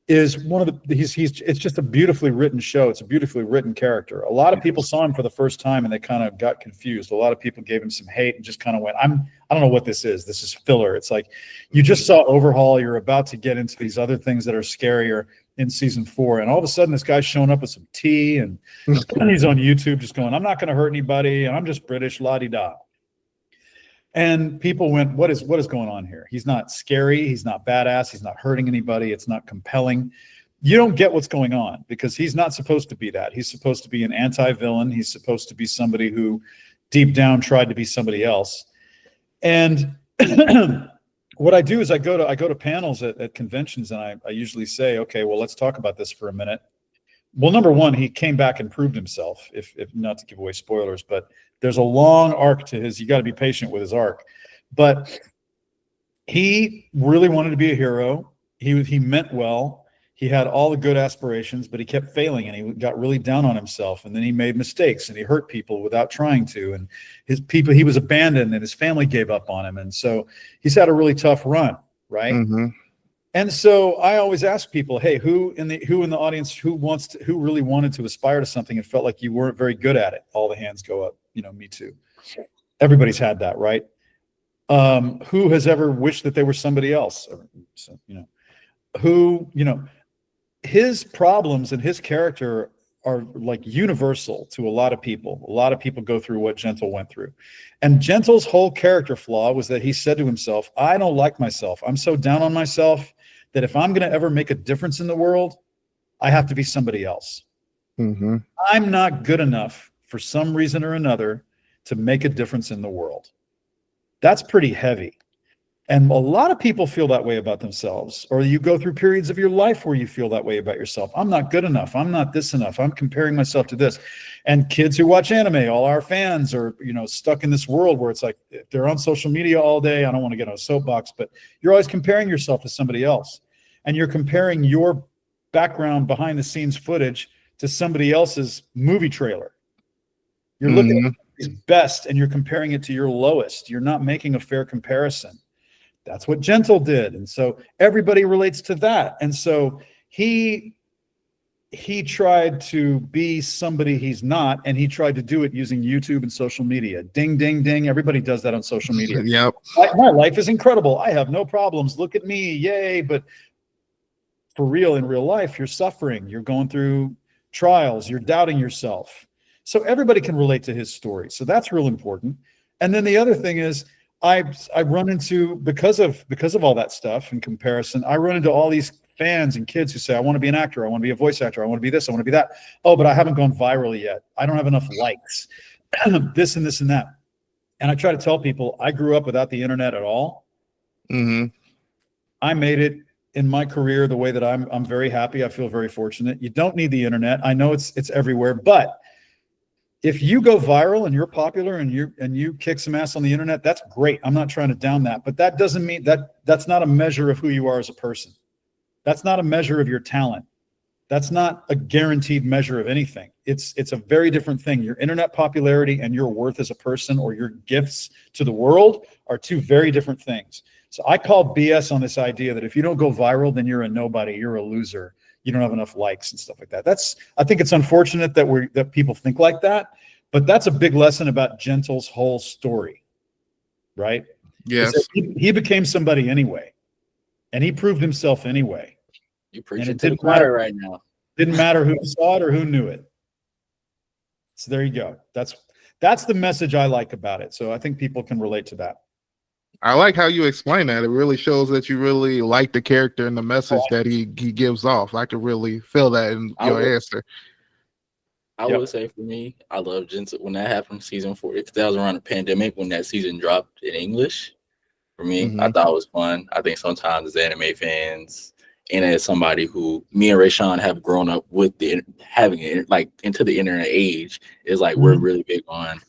is one of the it's just a beautifully written show. It's a beautifully written character. A lot of people saw him for the first time and they kind of got confused. A lot of people gave him some hate and just kind of went, I don't know what this is. This is filler. It's like you just saw Overhaul. You're about to get into these other things that are scarier in season 4. And all of a sudden this guy's showing up with some tea and he's on YouTube just going, I'm not going to hurt anybody. I'm just British, la-di-da. And people went, what is going on here? He's not scary. He's not badass. He's not hurting anybody. It's not compelling. You don't get what's going on because he's not supposed to be that. He's supposed to be an anti-villain. He's supposed to be somebody who deep down tried to be somebody else. And what I do is I go to panels at conventions, and I usually say, okay, well, let's talk about this for a minute. Well, number one, he came back and proved himself, if not to give away spoilers, but there's a long arc to his, you got to be patient with his arc. But he really wanted to be a hero. He meant well. He had all the good aspirations, but he kept failing and he got really down on himself. And then he made mistakes and he hurt people without trying to. And he was abandoned and his family gave up on him. And so he's had a really tough run, right? Mm-hmm. And so I always ask people, hey, who in the audience who really wanted to aspire to something and felt like you weren't very good at it? All the hands go up. Me too. Everybody's had that, right? Who has ever wished that they were somebody else? His problems and his character are like universal to a lot of people. A lot of people go through what Gentle went through. And Gentle's whole character flaw was that he said to himself, I don't like myself. I'm so down on myself that if I'm going to ever make a difference in the world, I have to be somebody else. Mm-hmm. I'm not good enough for some reason or another to make a difference in the world. That's pretty heavy. And a lot of people feel that way about themselves, or you go through periods of your life where you feel that way about yourself. I'm not good enough. I'm not this enough. I'm comparing myself to this. And kids who watch anime, all our fans are, stuck in this world where it's like they're on social media all day. I don't want to get on a soapbox, but you're always comparing yourself to somebody else. And you're comparing your background behind the scenes footage to somebody else's movie trailer. You're looking at his best and you're comparing it to your lowest. You're not making a fair comparison. That's what Gentle did. And so everybody relates to that. And so he tried to be somebody he's not, and he tried to do it using YouTube and social media. Ding, ding, ding. Everybody does that on social media. Yep. My life is incredible. I have no problems. Look at me. Yay. But for real, in real life, you're suffering. You're going through trials. You're doubting yourself. So everybody can relate to his story. So that's real important. And then the other thing is, I run into, because of all that stuff in comparison, I run into all these fans and kids who say, I want to be an actor. I want to be a voice actor. I want to be this. I want to be that. Oh, but I haven't gone viral yet. I don't have enough likes, this and this and that. And I try to tell people I grew up without the internet at all. Mm-hmm. I made it in my career the way that I'm very happy. I feel very fortunate. You don't need the internet. I know it's everywhere, but if you go viral and you're popular and you kick some ass on the internet, that's great. I'm not trying to down that, but that doesn't mean that's not a measure of who you are as a person. That's not a measure of your talent. That's not a guaranteed measure of anything. It's a very different thing. Your internet popularity and your worth as a person, or your gifts to the world, are two very different things. So I call BS on this idea that if you don't go viral, then you're a nobody, you're a loser, you don't have enough likes and stuff like that. I think it's unfortunate that people think like that, but that's a big lesson about Gentle's whole story, right? Yes. He became somebody anyway, and he proved himself anyway. You preaching to the choir right now. Didn't matter who saw it or who knew it. So there you go. That's the message I like about it. So I think people can relate to that. I like how you explain that. It really shows that you really like the character and the message that he gives off. I could really feel that in your answer. I would say for me, I love Gentle. When that happened, season 4, because that was around the pandemic when that season dropped in English. For me, I thought it was fun. I think sometimes as anime fans, and as somebody who me and Raysean have grown up with having it like into the internet age, is like we're really big on.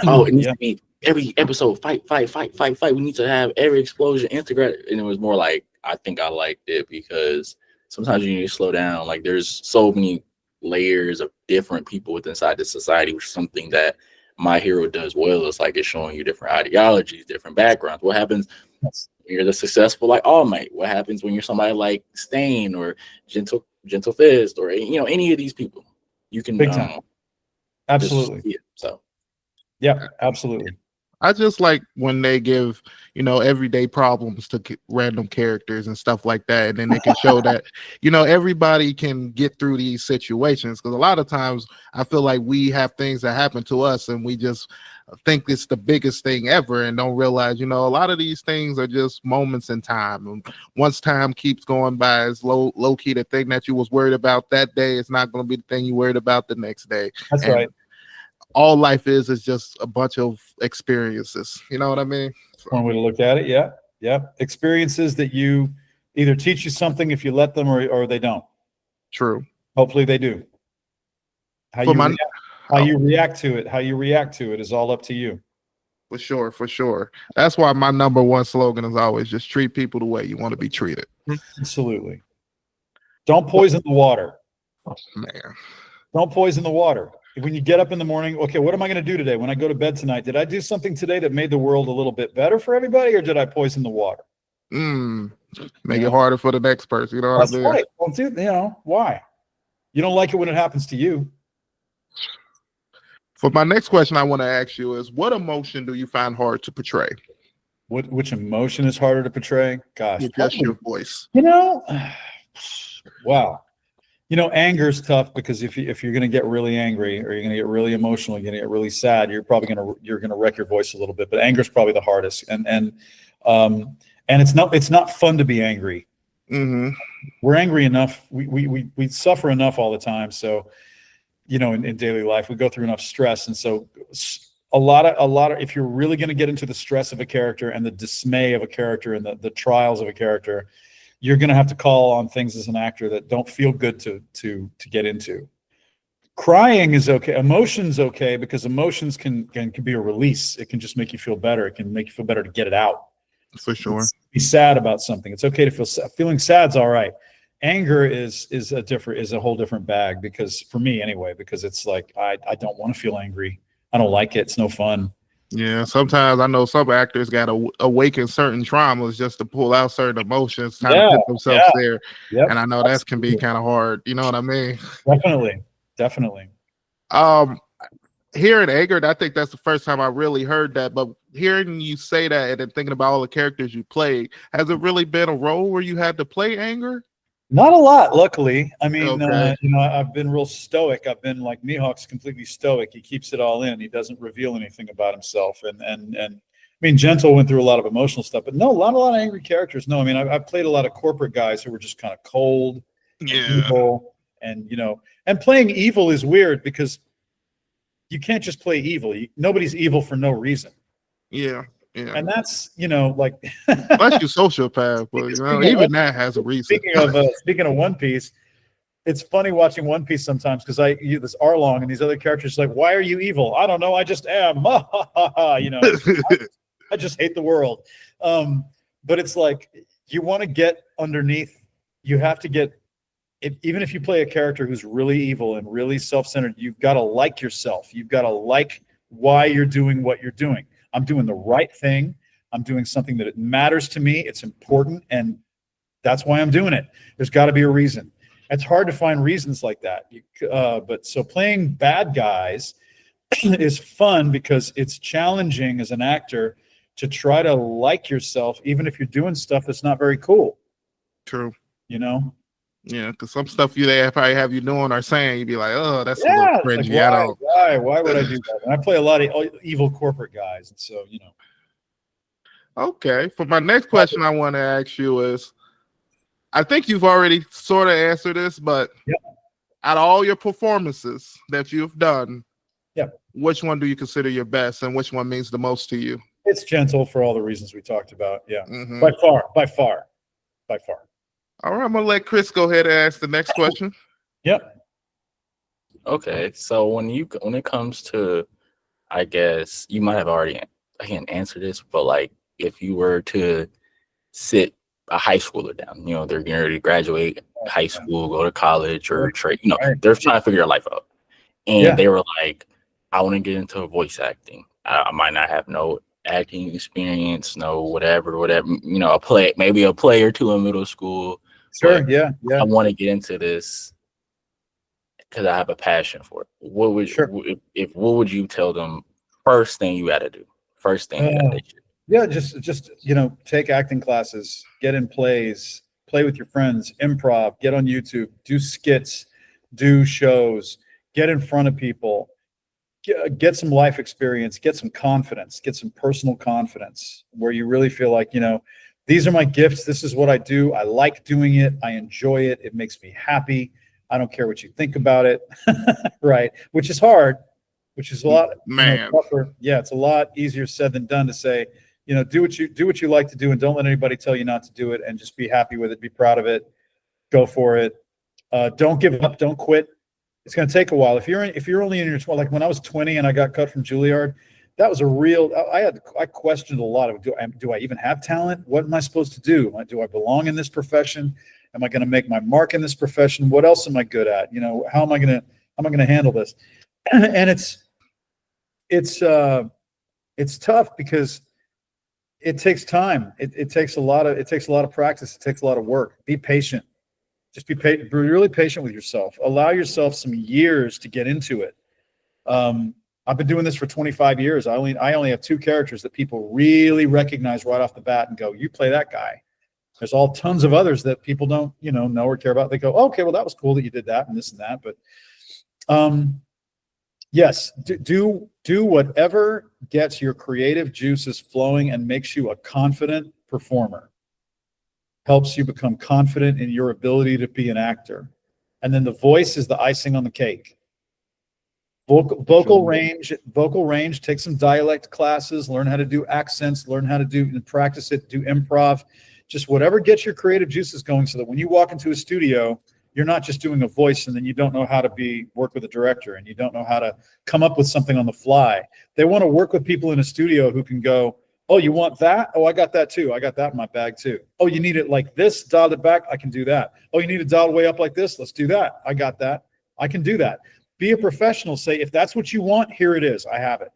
Oh, it needs to be every episode fight. We need to have every explosion integrated. And it was more like, I think I liked it because sometimes you need to slow down. Like there's so many layers of different people inside the society, which is something that My Hero does well. It's like it's showing you different ideologies, different backgrounds. What happens when you're the successful like All Might? What happens when you're somebody like Stain or Gentle Fist or any of these people? You can big time. Absolutely. So yeah, absolutely. I just like when they give, everyday problems to random characters and stuff like that. And then they can show that, everybody can get through these situations. Because a lot of times I feel like we have things that happen to us and we just think it's the biggest thing ever and don't realize, a lot of these things are just moments in time. And once time keeps going by, it's low key, the thing that you was worried about that day is not going to be the thing you worried about the next day. That's right. All life is just a bunch of experiences. You know what I mean? One way to look at it. Yeah. Experiences that you either teach you something if you let them or they don't. True. Hopefully they do. How you react to it is all up to you. For sure. That's why my number one slogan is always just treat people the way you want to be treated. Absolutely. Don't poison the water. Oh, man. Don't poison the water. When you get up in the morning, okay, what am I going to do today? When I go to bed tonight, did I do something today that made the world a little bit better for everybody, or did I poison the water? Make it harder for the next person. You know what I mean? Right. Well, why? You don't like it when it happens to you. For my next question, I want to ask you is, what emotion do you find hard to portray? Which emotion is harder to portray? Gosh, just your voice. Wow. Anger is tough because if you're going to get really angry or you're going to get really emotional, you're going to get really sad, you're probably going to wreck your voice a little bit. But anger is probably the hardest, and it's not fun to be angry. We're angry enough. We suffer enough all the time. So, in daily life, we go through enough stress, and so a lot of if you're really going to get into the stress of a character and the dismay of a character and the trials of a character, you're going to have to call on things as an actor that don't feel good to get into. Crying is okay. Emotion's okay because emotions can be a release. It can just make you feel better. It can make you feel better to get it out. For sure. Be sad about something. It's okay to feel sad. Feeling sad's all right. Anger is a whole different bag because for me anyway, because it's like I don't want to feel angry. I don't like it. It's no fun. Yeah, sometimes I know some actors got to awaken certain traumas just to pull out certain emotions, trying to put themselves there. Yep. And I know that can be kind of hard. You know what I mean? Definitely. Hearing Anger, I think that's the first time I really heard that. But hearing you say that and then thinking about all the characters you played, has it really been a role where you had to play Anger? Not a lot, luckily. I mean, okay. I've been real stoic. I've been like Mihawk's completely stoic. He keeps it all in. He doesn't reveal anything about himself. And I mean, Gentle went through a lot of emotional stuff, but no, a lot of angry characters. No, I mean, I've played a lot of corporate guys who were just kind of cold, and evil, and and playing evil is weird because you can't just play evil. Nobody's evil for no reason. Yeah. And that's like unless you sociopath, but even that has a reason. Speaking of One Piece, it's funny watching One Piece sometimes because this Arlong and these other characters like, why are you evil? I don't know, I just am. I just hate the world. But it's like you want to get underneath. You have to get even if you play a character who's really evil and really self-centered, you've got to like yourself. You've got to like why you're doing what you're doing. I'm doing the right thing. I'm doing something that it matters to me. It's important, and that's why I'm doing it. There's got to be a reason. It's hard to find reasons like that. But so playing bad guys is fun because it's challenging as an actor to try to like yourself, even if you're doing stuff that's not very cool. True. You know? Yeah, because some stuff they probably have you doing or saying, you'd be like, oh, that's a little cringy. Like, why would I do that? And I play a lot of evil corporate guys, and so, you know. Okay. For my next question I want to ask you is, I think you've already sort of answered this, but out of all your performances that you've done, which one do you consider your best, and which one means the most to you? It's Gentle for all the reasons we talked about. Yeah, by far. All right, I'm gonna let Chris go ahead and ask the next question. Yep. Okay, so when it comes to, I guess you might have already, I can't answer this, but like if you were to sit a high schooler down, you know, they're getting ready to graduate high school, go to college or trade, you know, they're trying to figure their life out, and they were like, I want to get into voice acting. I might not have no acting experience, no whatever, you know, maybe a play or two in middle school. Sure, yeah. I want to get into this because I have a passion for it. What would what would you tell them? First thing you got to do. First thing you got to do. Yeah, just you know, take acting classes, get in plays, play with your friends, improv, get on YouTube, do skits, do shows, get in front of people, get some life experience, get some confidence, get some personal confidence where you really feel like, you know, these are my gifts. This is what I do. I like doing it. I enjoy it. It makes me happy. I don't care what you think about it. Right. Which is hard, which is a lot tougher. Yeah. It's a lot easier said than done to say, you know, do what you like to do, and don't let anybody tell you not to do it, and just be happy with it. Be proud of it. Go for it. Don't give up. Don't quit. It's going to take a while. If you're only in your 20s, like when I was 20 and I got cut from Juilliard, that was a real, I questioned a lot of, do I even have talent? What am I supposed to do? Do I belong in this profession? Am I going to make my mark in this profession? What else am I good at? You know, how am I going to handle this? And it's tough because it takes time. It takes a lot of practice. It takes a lot of work. Be patient. Just be really patient with yourself. Allow yourself some years to get into it. I've been doing this for 25 years. I only have 2 characters that people really recognize right off the bat and go, you play that guy. There's all tons of others that people don't, you know or care about. They go, okay, well, that was cool that you did that and this and that. But yes, do whatever gets your creative juices flowing and makes you a confident performer. Helps you become confident in your ability to be an actor. And then the voice is the icing on the cake. Vocal range, take some dialect classes, learn how to do accents, learn how to do and practice it, do improv, just whatever gets your creative juices going so that when you walk into a studio, you're not just doing a voice and then you don't know how to work with a director and you don't know how to come up with something on the fly. They want to work with people in a studio who can go, oh, you want that? Oh, I got that too. I got that in my bag too. Oh, you need it like this, dialed it back? I can do that. Oh, you need it dialed way up like this? Let's do that. I got that. I can do that. Be a professional. Say, if that's what you want, here it is. I have it.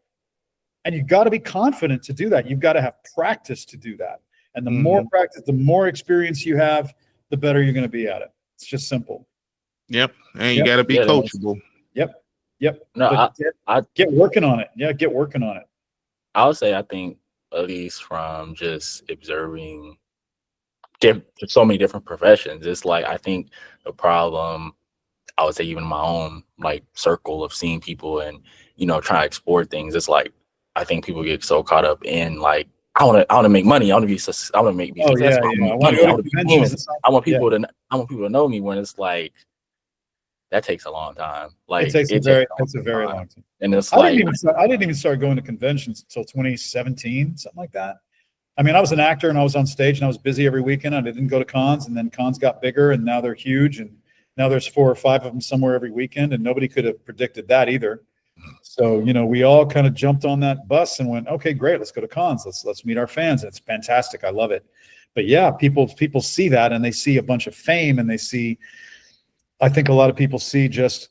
And you've got to be confident to do that. You've got to have practice to do that. And the more practice, the more experience you have, the better you're going to be at it. It's just simple. Yep. And you got to be coachable. Yep. No, I get working on it. Yeah, get working on it. I would say, I think, at least from just observing so many different professions, it's like, I think the problem, I would say even my own like circle of seeing people and, you know, trying to explore things, it's like, I think people get so caught up in like, I want to make money. I want to be successful. I want people to know me, when it's like, that takes a long time. Like it's a very long time. And it's I didn't even start going to conventions until 2017, something like that. I mean, I was an actor and I was on stage and I was busy every weekend. I didn't go to cons, and then cons got bigger and now they're huge. And now there's 4 or 5 of them somewhere every weekend, and nobody could have predicted that either. So, you know, we all kind of jumped on that bus and went, okay, great, let's go to cons. Let's meet our fans. It's fantastic. I love it. But yeah, people see that and they see a bunch of fame and they see I think a lot of people see just,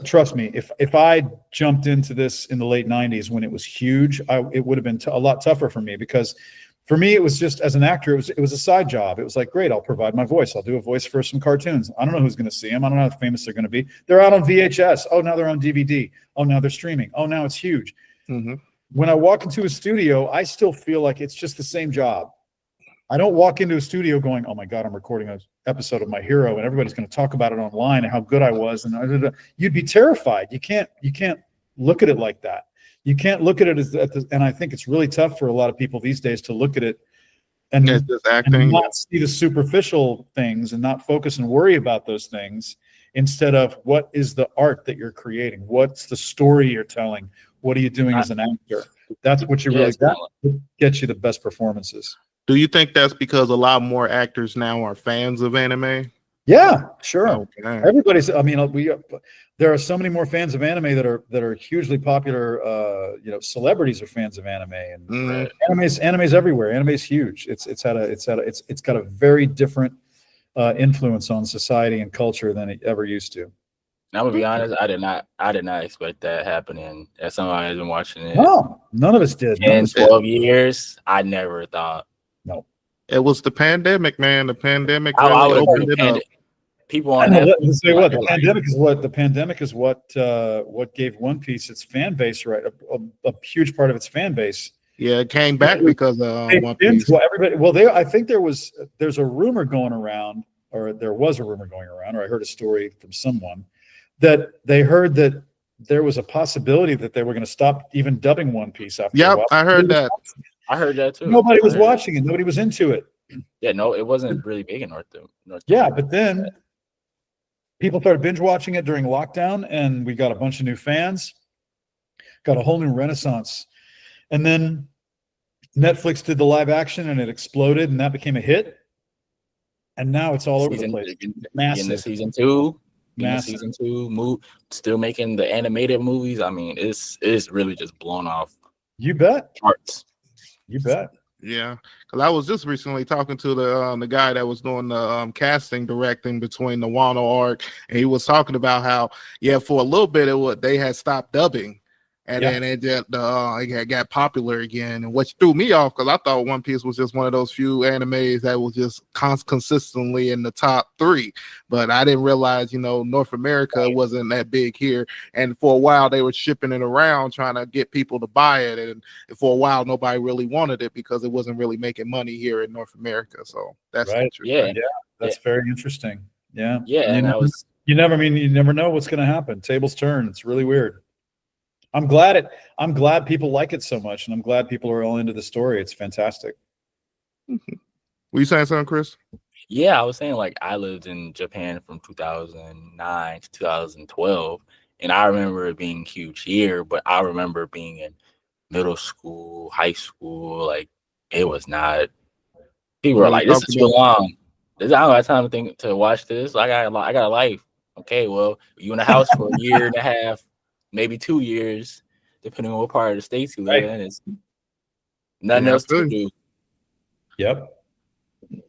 trust me, if I jumped into this in the late 90s when it was huge, it would have been a lot tougher for me, because for me, it was just, as an actor, it was a side job. It was like, great, I'll provide my voice. I'll do a voice for some cartoons. I don't know who's going to see them. I don't know how famous they're going to be. They're out on VHS. Oh, now they're on DVD. Oh, now they're streaming. Oh, now it's huge. Mm-hmm. When I walk into a studio, I still feel like it's just the same job. I don't walk into a studio going, oh my God, I'm recording an episode of My Hero and everybody's going to talk about it online and how good I was. And you'd be terrified. You can't look at it like that. You can't look at it and I think it's really tough for a lot of people these days to look at it and, just acting, and not see the superficial things and not focus and worry about those things, instead of what is the art that you're creating? What's the story you're telling? What are you doing as an actor? That's what you really gets you the best performances. Do you think that's because a lot more actors now are fans of anime? Yeah, sure. Okay. Everybody's. I mean, there are so many more fans of anime that are hugely popular. Celebrities are fans of anime, and anime's everywhere. Anime's huge. It's got a very different influence on society and culture than it ever used to. I'm gonna be honest. I did not expect that happening. As somebody has been watching it. No, none of us did. 10, 12 years. I never thought. No. It was the pandemic, man. The pandemic I really would opened it up. People on say what the pandemic is what gave One Piece its fan base, right? A huge part of its fan base. Yeah, it came back because of One Piece. I think there's a rumor going around, or there was a rumor going around, or I heard a story from someone that they heard that there was a possibility that they were going to stop even dubbing One Piece after a while. I heard that. I heard that too. Nobody was watching it. Nobody was into it. Yeah, no, it wasn't really big in North. Yeah, but then people started binge watching it during lockdown, and we got a bunch of new fans, got a whole new renaissance. And then Netflix did the live action, and it exploded, and that became a hit. And now it's all over the place. Massive. Season two, still making the animated movies. I mean, it's really just blown off. You bet. Charts. You bet. Yeah, because I was just recently talking to the guy that was doing the casting directing between the Wano arc, and he was talking about how for a little bit they had stopped dubbing, and then it got popular again, and which threw me off because I thought One Piece was just one of those few animes that was just consistently in the top 3, but I didn't realize North America wasn't that big here, and for a while they were shipping it around trying to get people to buy it, and for a while nobody really wanted it because it wasn't really making money here in North America. So that's interesting. That's very interesting. Yeah, you never know what's going to happen. Tables turn. It's really weird. I'm glad people like it so much, and I'm glad people are all into the story. It's fantastic. Mm-hmm. Were you saying something, Chris? Yeah, I was saying, like, I lived in Japan from 2009 to 2012, and I remember it being huge here, but I remember being in middle school, high school, like, it was not. People were like, this is too long. I don't have time to watch this. I got a life. Okay, well, you in the house for a year and a half, maybe 2 years, depending on what part of the states you live in. It's nothing else to do. Yep.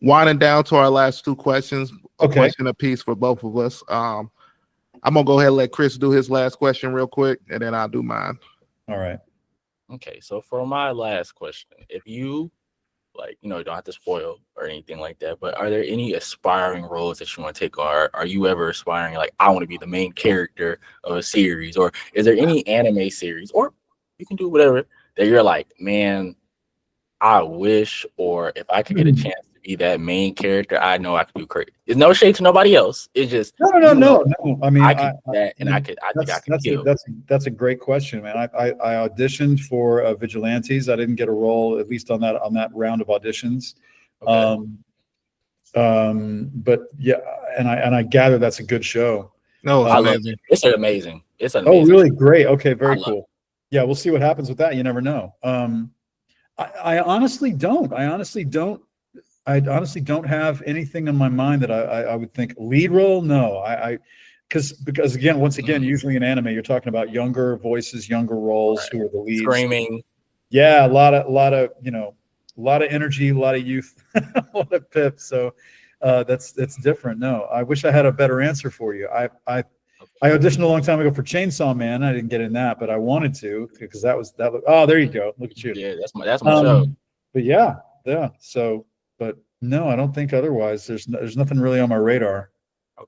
Winding down to our last 2 questions. A question apiece for both of us. I'm gonna go ahead and let Chris do his last question real quick, and then I'll do mine. All right. Okay, so for my last question, if you don't have to spoil or anything like that, but are there any aspiring roles that you want to take, or are you ever aspiring, like, I want to be the main character of a series, or is there any anime series, or you can do whatever that you're like, man, I wish, or if I could get a chance to be that main character, I know I could do great. There's no shade to nobody else. It's just no. I mean, I think I could kill. That's a great question, man. I auditioned for Vigilantes. I didn't get a role, at least on that round of auditions. Okay. But yeah, and I gather that's a good show. No, it's amazing. It's amazing. Oh, really? Great. Okay, very cool. Yeah, we'll see what happens with that. You never know. I honestly don't. I honestly don't have anything in my mind that I would think lead role. No, because again, once again, usually in anime, you're talking about younger voices, younger roles who are the leads. Screaming. Yeah, a lot of energy, a lot of youth, a lot of pip. So That's different. No, I wish I had a better answer for you. I auditioned a long time ago for Chainsaw Man. I didn't get in that, but I wanted to because that was. Oh, there you go. Look at you. Yeah, that's my show. But yeah. So, but no, I don't think otherwise. There's nothing really on my radar.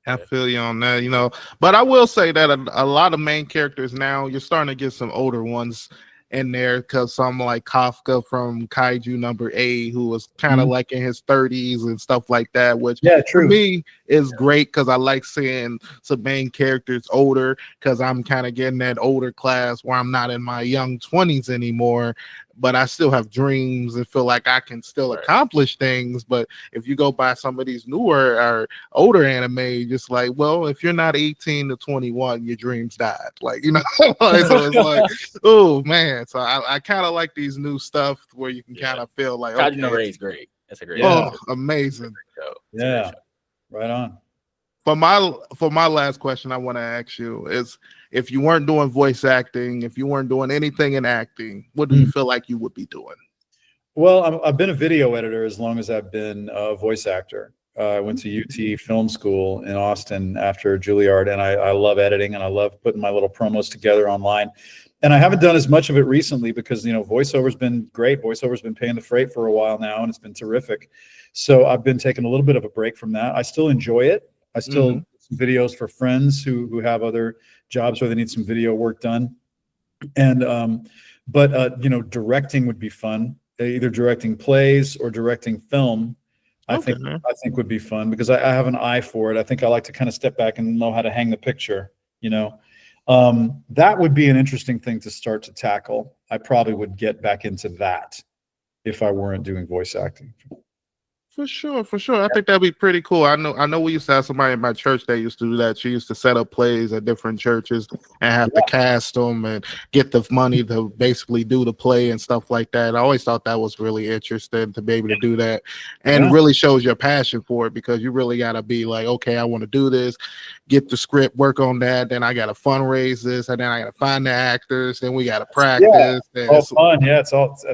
I feel you on that, but I will say that a lot of main characters now, you're starting to get some older ones in there, because some like Kafka from Kaiju number 8, who was kind of like in his 30s and stuff like that, which for me is great, because I like seeing some main characters older, because I'm kind of getting that older class where I'm not in my young 20s anymore, but I still have dreams and feel like I can still accomplish things. But if you go by some of these newer or older anime, just like, well, if you're not 18 to 21, your dreams died. Like, so it's like, oh man. So I kind of like these new stuff where you can kind of feel like, Kaiju number 8 is great. That's a great show. Amazing. Yeah. Right on. For my last question, I want to ask you is, if you weren't doing voice acting, if you weren't doing anything in acting, what do you feel like you would be doing? Well, I've been a video editor as long as I've been a voice actor. I went to UT Film School in Austin after Juilliard, and I love editing, and I love putting my little promos together online. And I haven't done as much of it recently because, voiceover's been great. Voiceover's been paying the freight for a while now, and it's been terrific. So I've been taking a little bit of a break from that. I still enjoy it. I still do some videos for friends who have other jobs where they need some video work done. And but directing would be fun. Either directing plays or directing film. I think would be fun, because I have an eye for it. I think I like to kind of step back and know how to hang the picture, That would be an interesting thing to start to tackle. I probably would get back into that if I weren't doing voice acting. For sure. I think that'd be pretty cool. I know we used to have somebody in my church that used to do that. She used to set up plays at different churches and have to cast them and get the money to basically do the play and stuff like that. I always thought that was really interesting to be able to do that, and it really shows your passion for it, because you really got to be like, okay, I want to do this, get the script, work on that, then I got to fundraise this, and then I got to find the actors, then we got to practice. It's all fun. Yeah,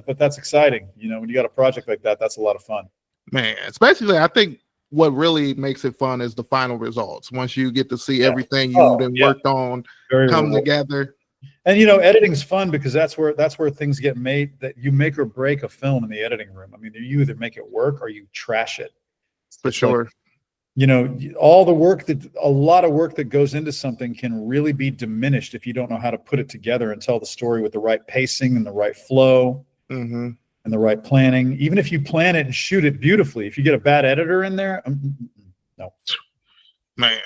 but that's exciting. When you got a project like that, that's a lot of fun. Man, especially I think what really makes it fun is the final results. Once you get to see everything you've been worked on come together. And editing's fun, because that's where things get made, that you make or break a film in the editing room. I mean, you either make it work or you trash it. For sure. All the work a lot of work that goes into something can really be diminished if you don't know how to put it together and tell the story with the right pacing and the right flow. And the right planning. Even if you plan it and shoot it beautifully, if you get a bad editor in there, no. Man.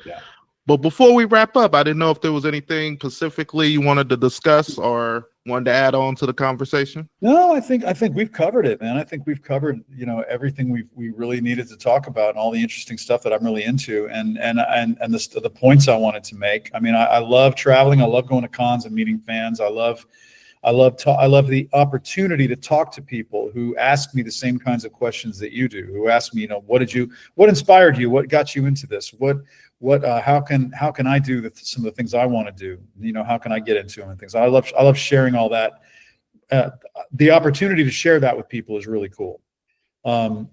Yeah. But before we wrap up, I didn't know if there was anything specifically you wanted to discuss or wanted to add on to the conversation. No, I think we've covered it, man. I think we've covered, everything we really needed to talk about, and all the interesting stuff that I'm really into, and the points I wanted to make. I mean, I love traveling. I love going to cons and meeting fans. I love the opportunity to talk to people who ask me the same kinds of questions that you do, who ask me, what inspired you? What got you into this? How can I do some of the things I want to do? How can I get into them and things? I love sharing all that. The opportunity to share that with people is really cool. And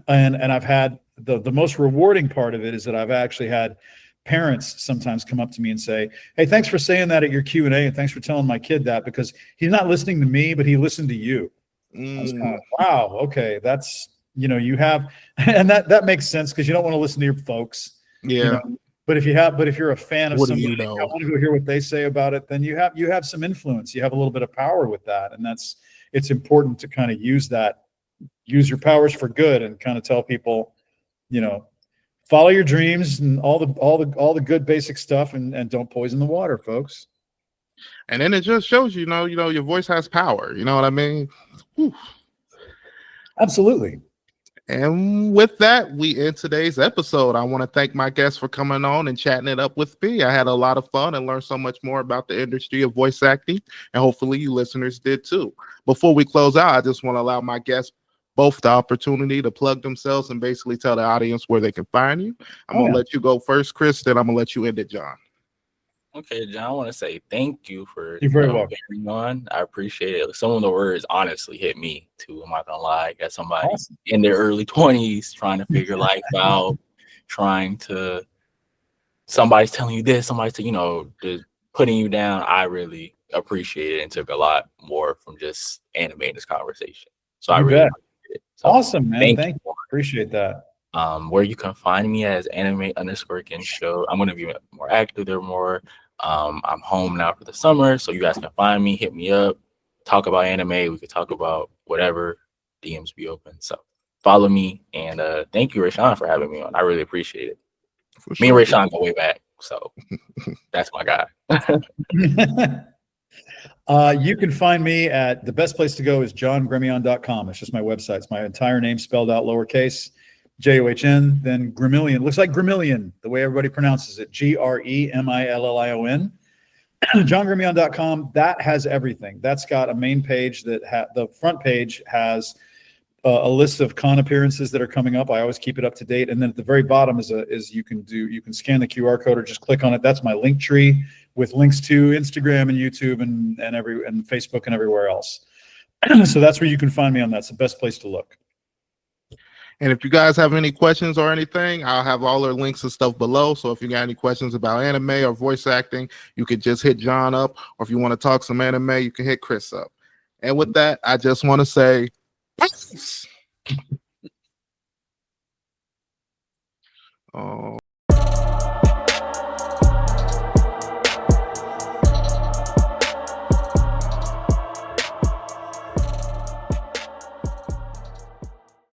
I've had the most rewarding part of it is that I've actually had parents sometimes come up to me and say, hey, thanks for saying that at your Q&A, and thanks for telling my kid that, because he's not listening to me, but he listened to you. I was kind of, wow, okay, that's, you have, and that makes sense, because you don't want to listen to your folks. Yeah. But if you're a fan of somebody, I want to go hear what they say about it, then you have some influence. You have a little bit of power with that, and it's important to kind of use your powers for good, and kind of tell people, follow your dreams and all the good basic stuff, and don't poison the water, folks. And then it just shows your voice has power. You know what I mean? Whew. Absolutely. And with that, we end today's episode. I want to thank my guests for coming on and chatting it up with me. I had a lot of fun and learned so much more about the industry of voice acting, and hopefully you listeners did too. Before we close out, I just want to allow my guests both the opportunity to plug themselves and basically tell the audience where they can find you. I'm going to let you go first, Chris, then I'm going to let you end it, John. Okay, John, I want to say thank you for You're very welcome. being on. I appreciate it. Some of the words honestly hit me too. I'm not gonna lie. As somebody Awesome. in their early 20s trying to figure life out, somebody's telling you this, somebody's just putting you down. I really appreciate it and took a lot more from just animating this conversation. So I You really bet. appreciate it. So Awesome, man. Thank you. you. Appreciate that. Where you can find me as anime_Gensho. I'm gonna be more active there more. I'm home now for the summer, so you guys can find me, hit me up, talk about anime. We could talk about whatever. DMs be open. So follow me, and thank you, Raysean, for having me on. I really appreciate it. For Me and sure. Raysean go way back, so that's my guy. You can find me at the best place to go is johngremillion.com. It's just my website. It's my entire name spelled out lowercase, John, then Gremillion. Looks like Gremillion, the way everybody pronounces it. Gremillion. johngremillion.com. That has everything. That's got a main page that the front page has a list of con appearances that are coming up. I always keep it up to date. And then at the very bottom is you can scan the QR code or just click on it. That's my link tree with links to Instagram and YouTube and Facebook and everywhere else. So that's where you can find me on that. It's the best place to look. And if you guys have any questions or anything, I'll have all their links and stuff below. So if you got any questions about anime or voice acting, you could just hit John up. Or if you want to talk some anime, you can hit Chris up. And with that, I just want to say peace. Oh.